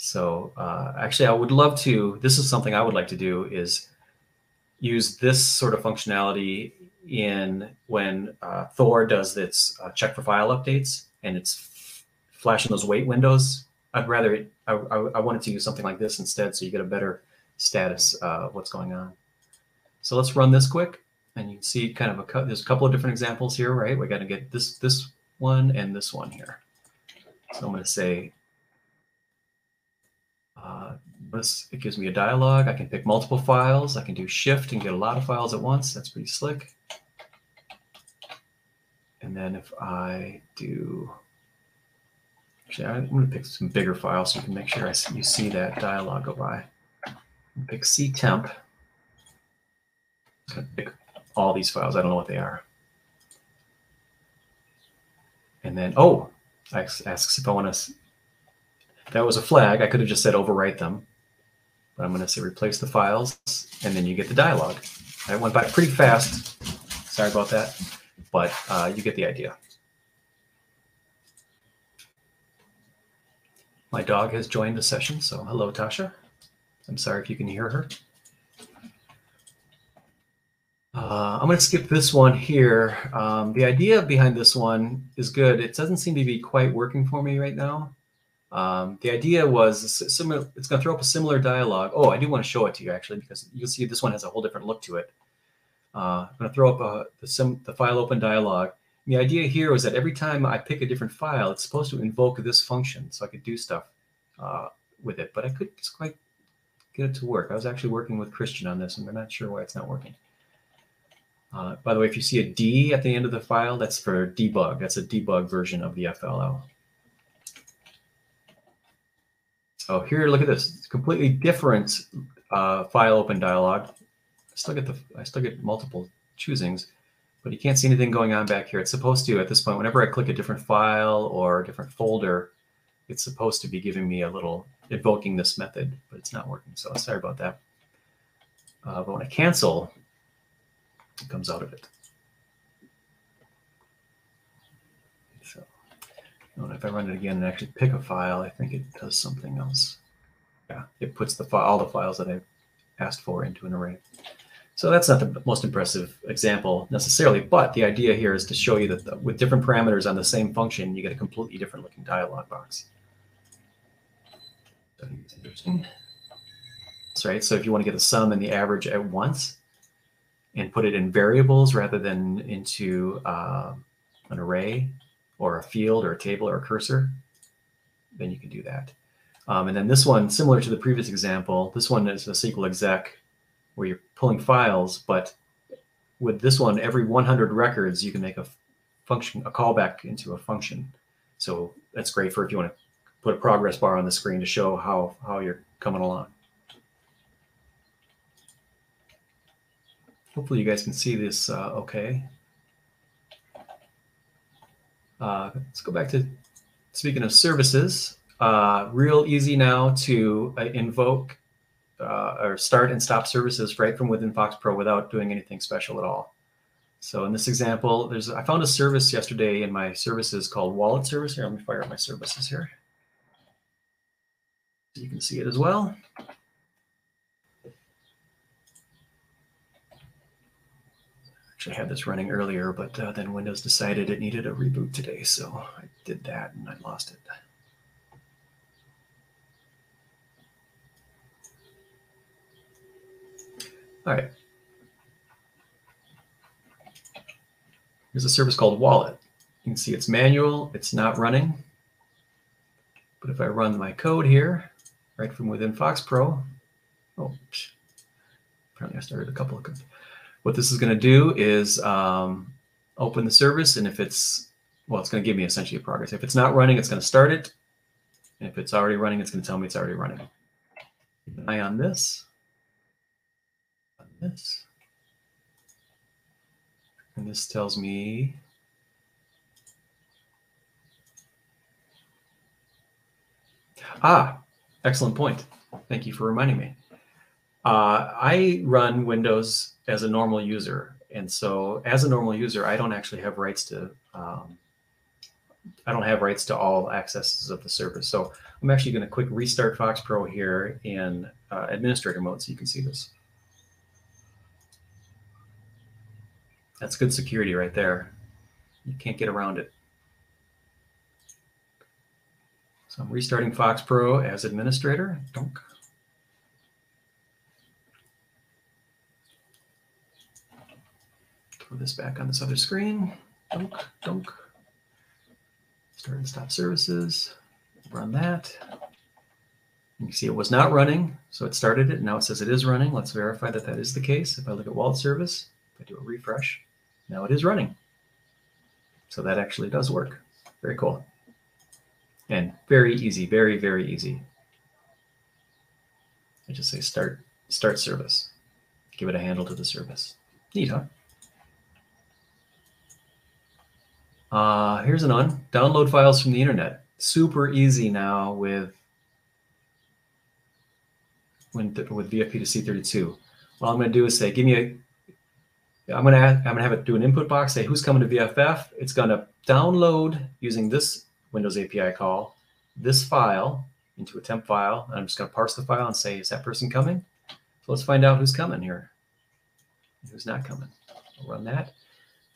So actually, I would love to. This is something I would like to do, is use this sort of functionality in when Thor does its check for file updates, and it's flashing those wait windows. I'd rather I wanted to use something like this instead, so you get a better status of what's going on. So let's run this quick, and you can see kind of there's a couple of different examples here, right? We got to get this one and this one here. So I'm going to say it gives me a dialog. I can pick multiple files. I can do shift and get a lot of files at once. That's pretty slick. And then if I do, actually, I'm going to pick some bigger files so you can make sure you see that dialog go by. Pick C temp. I'm going to pick all these files. I don't know what they are. And then, oh, asks if I want to. That was a flag. I could have just said overwrite them, but I'm going to say replace the files, and then you get the dialog. That went by pretty fast. Sorry about that, but you get the idea. My dog has joined the session, so hello, Tasha. I'm sorry if you can hear her. I'm going to skip this one here. The idea behind this one is good. It doesn't seem to be quite working for me right now. The idea was similar. It's going to throw up a similar dialog. Oh, I do want to show it to you actually, because you'll see this one has a whole different look to it. I'm going to throw up the file open dialog. And the idea here was that every time I pick a different file, it's supposed to invoke this function, so I could do stuff with it. But I couldn't quite get it to work. I was actually working with Christian on this, and I'm not sure why it's not working. By the way, if you see a D at the end of the file, that's for debug. That's a debug version of the FLL. So here, look at this. It's completely different file open dialog. I still get multiple choosings, but you can't see anything going on back here. It's supposed to, at this point, whenever I click a different file or a different folder, it's supposed to be giving me a little, invoking this method, but it's not working. So sorry about that. But when I cancel, it comes out of it. So if I run it again and actually pick a file, I think it does something else. Yeah, it puts all the files that I've asked for into an array. So that's not the most impressive example necessarily, but the idea here is to show you that with different parameters on the same function, you get a completely different looking dialog box. So it's interesting. That's right. So if you want to get the sum and the average at once and put it in variables rather than into an array or a field or a table or a cursor, then you can do that. And then this one, similar to the previous example, this one is a SQL exec where you're pulling files, but with this one, every 100 records, you can make a function, a callback into a function. So that's great for if you want to put a progress bar on the screen to show how you're coming along. Hopefully you guys can see this okay. Let's go back to, speaking of services, real easy now to invoke or start and stop services right from within FoxPro without doing anything special at all. So in this example, I found a service yesterday in my services called wallet service. Here, let me fire up my services here. So you can see it as well. Actually, I had this running earlier, but then Windows decided it needed a reboot today, so I did that and I lost it. All right. Here's a service called Wallet. You can see it's manual, it's not running. But if I run my code here, right from within FoxPro, oh, apparently I started a couple of codes. What this is going to do is open the service, and if it's well, it's going to give me essentially a progress. If it's not running, it's going to start it. And if it's already running, it's going to tell me it's already running. Keep an eye on this. On this. And this tells me excellent point. Thank you for reminding me. I run Windows as a normal user. And so as a normal user, I don't actually have rights to all accesses of the service. So I'm actually going to quick restart FoxPro here in administrator mode so you can see this. That's good security right there. You can't get around it. So I'm restarting FoxPro as administrator. Donk. Throw this back on this other screen. Donk, donk. Start and stop services. Run that. You can see it was not running, so it started it. Now it says it is running. Let's verify that that is the case. If I look at wallet service, if I do a refresh, now it is running. So that actually does work. Very cool. And very easy, very, very easy. I just say start service. Give it a handle to the service. Neat, huh? Here's an on. Download files from the internet. Super easy now with Vfp2C32. All I'm going to do is say, give me a. I'm going to have it do an input box. Say who's coming to VFF. It's going to download using this Windows API call this file into a temp file. And I'm just going to parse the file and say, is that person coming? So let's find out who's coming here. Who's not coming? I'll run that.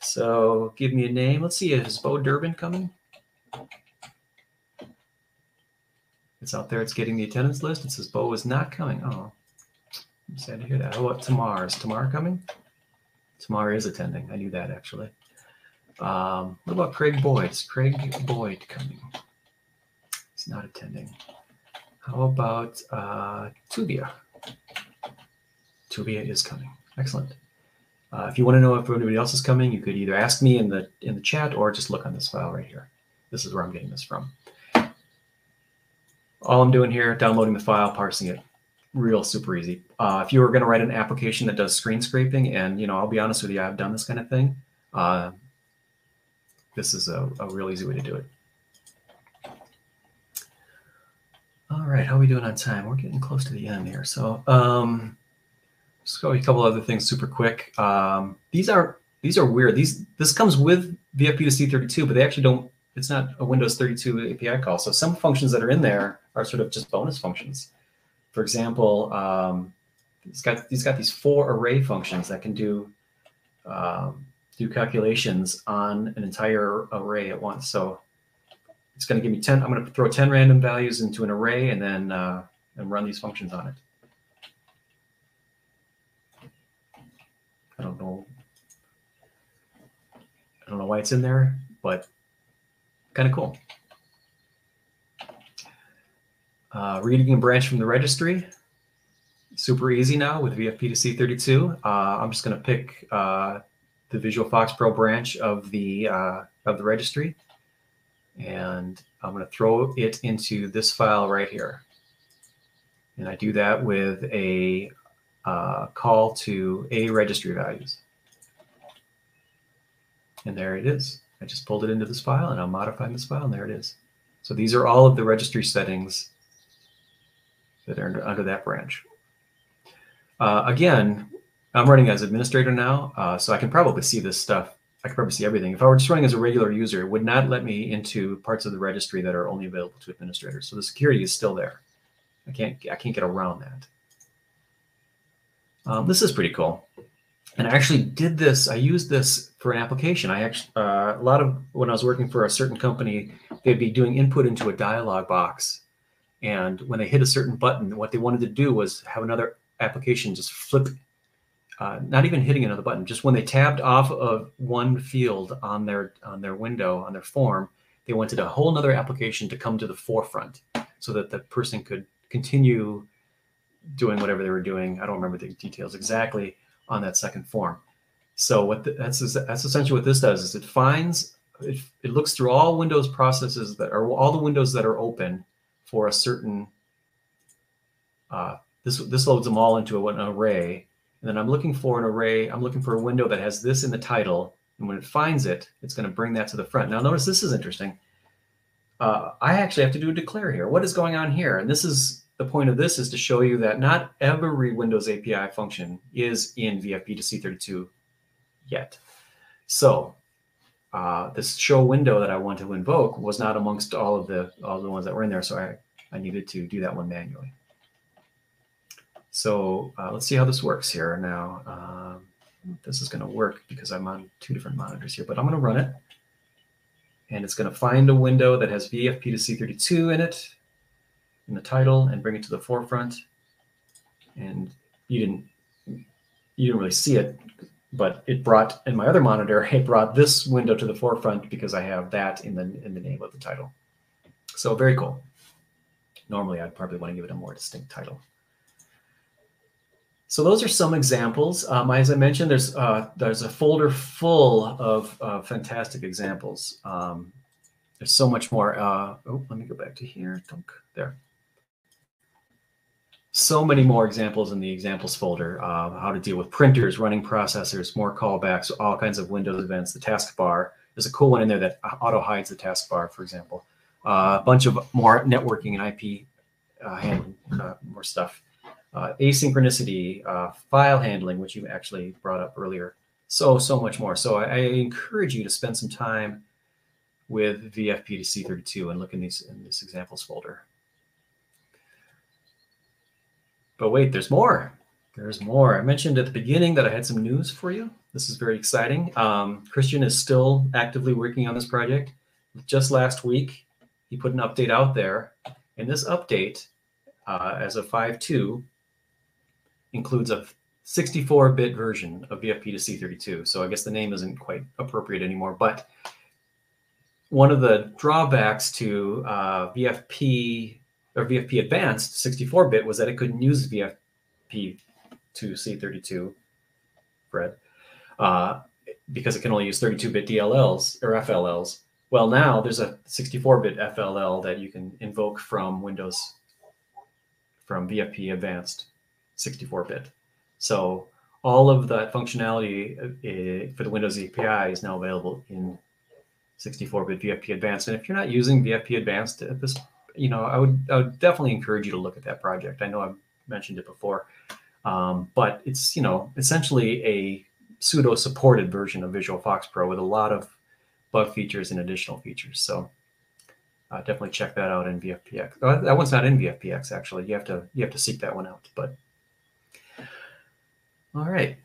So give me a name. Let's see, is Bo Durbin coming? It's out there. It's getting the attendance list. It says Bo is not coming. Oh, I'm sad to hear that. How about Tamar? Is Tamar coming? Tamar is attending. I knew that, actually. What about Craig Boyd? Is Craig Boyd coming? He's not attending. How about Tubia? Tubia is coming. Excellent. If you want to know if anybody else is coming, you could either ask me in the chat or just look on this file right here. This is where I'm getting this from. All I'm doing here, downloading the file, parsing it, real super easy. If you were going to write an application that does screen scraping, and I'll be honest with you, I've done this kind of thing. This is a real easy way to do it. All right, how are we doing on time? We're getting close to the end here. So just go a couple other things super quick. These are weird. This comes with Vfp2C32, but they actually don't. It's not a Windows 32 API call. So some functions that are in there are sort of just bonus functions. For example, it's got these 4 array functions that can do calculations on an entire array at once. So it's going to give me 10. I'm going to throw 10 random values into an array and then and run these functions on it. I don't know why it's in there, but kind of cool. Reading a branch from the registry, super easy now with Vfp2C32. I'm just going to pick the Visual FoxPro branch of the registry, and I'm going to throw it into this file right here. And I do that with a call to a registry values. And there it is. I just pulled it into this file, and I'm modifying this file, and there it is. So these are all of the registry settings that are under that branch. Again, I'm running as administrator now, so I can probably see this stuff. I can probably see everything. If I were just running as a regular user, it would not let me into parts of the registry that are only available to administrators. So the security is still there. I can't get around that. This is pretty cool. And I actually did this. I used this for an application. I actually, a lot of when I was working for a certain company, they'd be doing input into a dialog box. And when they hit a certain button, what they wanted to do was have another application just flip, not even hitting another button, just when they tabbed off of one field on their window, on their form, they wanted a whole other application to come to the forefront so that the person could continue doing whatever they were doing. I don't remember the details exactly on that second form. So what that's essentially what this does is it finds it looks through all Windows processes that are all the windows that are open for a certain. This loads them all into an array, and then I'm looking for an array. I'm looking for a window that has this in the title, and when it finds it, it's going to bring that to the front. Now, notice this is interesting. I actually have to do a declare here. What is going on here? And this is the point of this is to show you that not every Windows API function is in Vfp2C32 yet. So this show window that I want to invoke was not amongst all the ones that were in there, so I needed to do that one manually. So let's see how this works here. Now, this is going to work because I'm on 2 different monitors here, but I'm going to run it. And it's going to find a window that has Vfp2C32 in it, in the title, and bring it to the forefront. And you didn't really see it, but it brought, in my other monitor, it brought this window to the forefront because I have that in the name of the title. So very cool. Normally, I'd probably want to give it a more distinct title. So those are some examples. As I mentioned, there's a folder full of fantastic examples. There's so much more. Oh, let me go back to here. There. So many more examples in the examples folder. How to deal with printers, running processors, more callbacks, all kinds of Windows events, the taskbar. There's a cool one in there that auto hides the taskbar, for example. A bunch of more networking and IP handling, more stuff. Asynchronicity, file handling, which you actually brought up earlier. So much more. So I encourage you to spend some time with Vfp2C32 and look in this examples folder. But wait, there's more. There's more. I mentioned at the beginning that I had some news for you. This is very exciting. Christian is still actively working on this project. Just last week, he put an update out there. And this update, as of 5.2, includes a 64-bit version of Vfp2C32. So I guess the name isn't quite appropriate anymore. But one of the drawbacks to VFP or VFP Advanced 64-bit was that it couldn't use Vfp2C32, Fred, because it can only use 32-bit DLLs or FLLs. Well, now there's a 64-bit FLL that you can invoke from Windows, from VFP Advanced 64-bit. So all of that functionality for the Windows API is now available in 64-bit VFP Advanced. And if you're not using VFP Advanced at this, I would definitely encourage you to look at that project. I know I've mentioned it before, but it's essentially a pseudo-supported version of Visual FoxPro with a lot of bug features and additional features. So definitely check that out in VFPX. That one's not in VFPX actually. You have to seek that one out. But all right.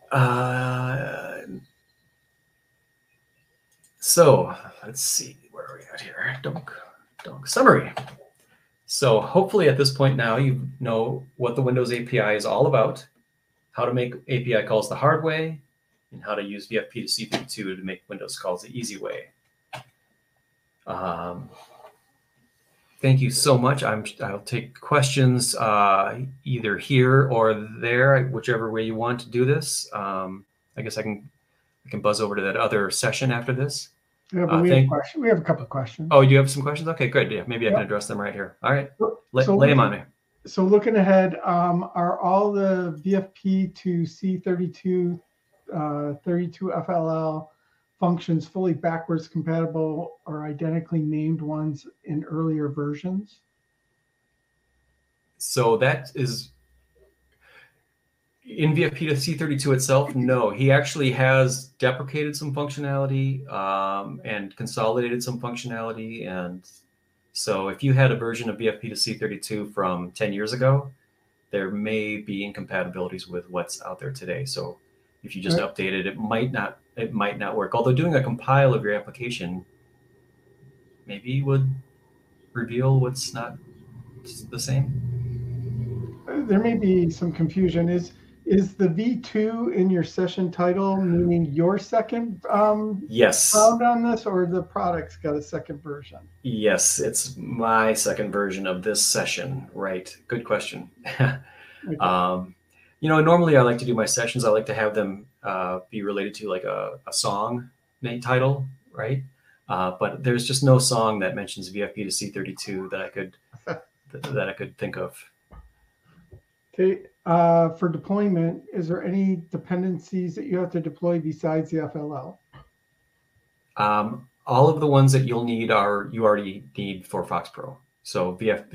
So let's see, where are we at here? Summary. So hopefully at this point now you know what the Windows API is all about, how to make API calls the hard way, and how to use Vfp2C32 to make Windows calls the easy way. Thank you so much. I'll take questions either here or there, whichever way you want to do this. I guess I can buzz over to that other session after this. Yeah, but we have a couple of questions. Oh, you have some questions? Okay, good. Yeah, maybe I can address them right here. All right, lay them on me. So looking ahead, are all the Vfp2C32 32 FLL functions fully backwards compatible or identically named ones in earlier versions? So that is in Vfp2C32 itself. No, he actually has deprecated some functionality and consolidated some functionality. And so if you had a version of Vfp2C32 from 10 years ago, there may be incompatibilities with what's out there today. So if you just update it, it might not work. Although doing a compile of your application maybe would reveal what's not the same. There may be some confusion. Is the V2 in your session title meaning your second yes round on this, or the product's got a second version? Yes, it's my second version of this session. Right. Good question. Okay. Normally I like to do my sessions, I like to have them be related to like a song name title, right? But there's just no song that mentions Vfp2C32 that I could think of. Okay, for deployment, is there any dependencies that you have to deploy besides the FLL? All of the ones that you'll need you already need for FoxPro. So the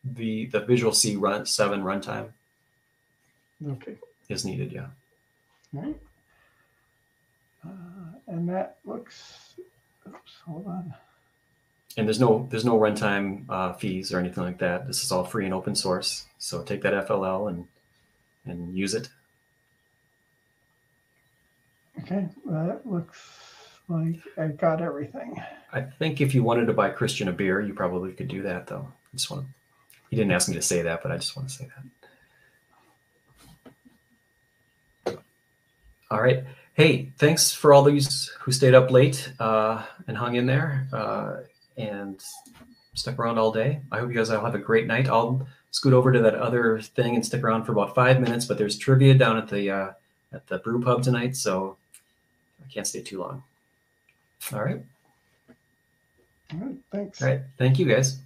Visual C7 runtime Okay. is needed, yeah. All right. And that looks, oops, hold on. And there's no runtime fees or anything like that. This is all free and open source. So take that FLL and use it. Okay, that looks like I've got everything. I think if you wanted to buy Christian a beer, you probably could do that, though. He didn't ask me to say that, but I just want to say that. All right. Hey, thanks for all these who stayed up late and hung in there and stuck around all day. I hope you guys all have a great night. I'll scoot over to that other thing and stick around for about 5 minutes, but there's trivia down at the brew pub tonight, so I can't stay too long. All right. All right, thanks. All right. Thank you, guys.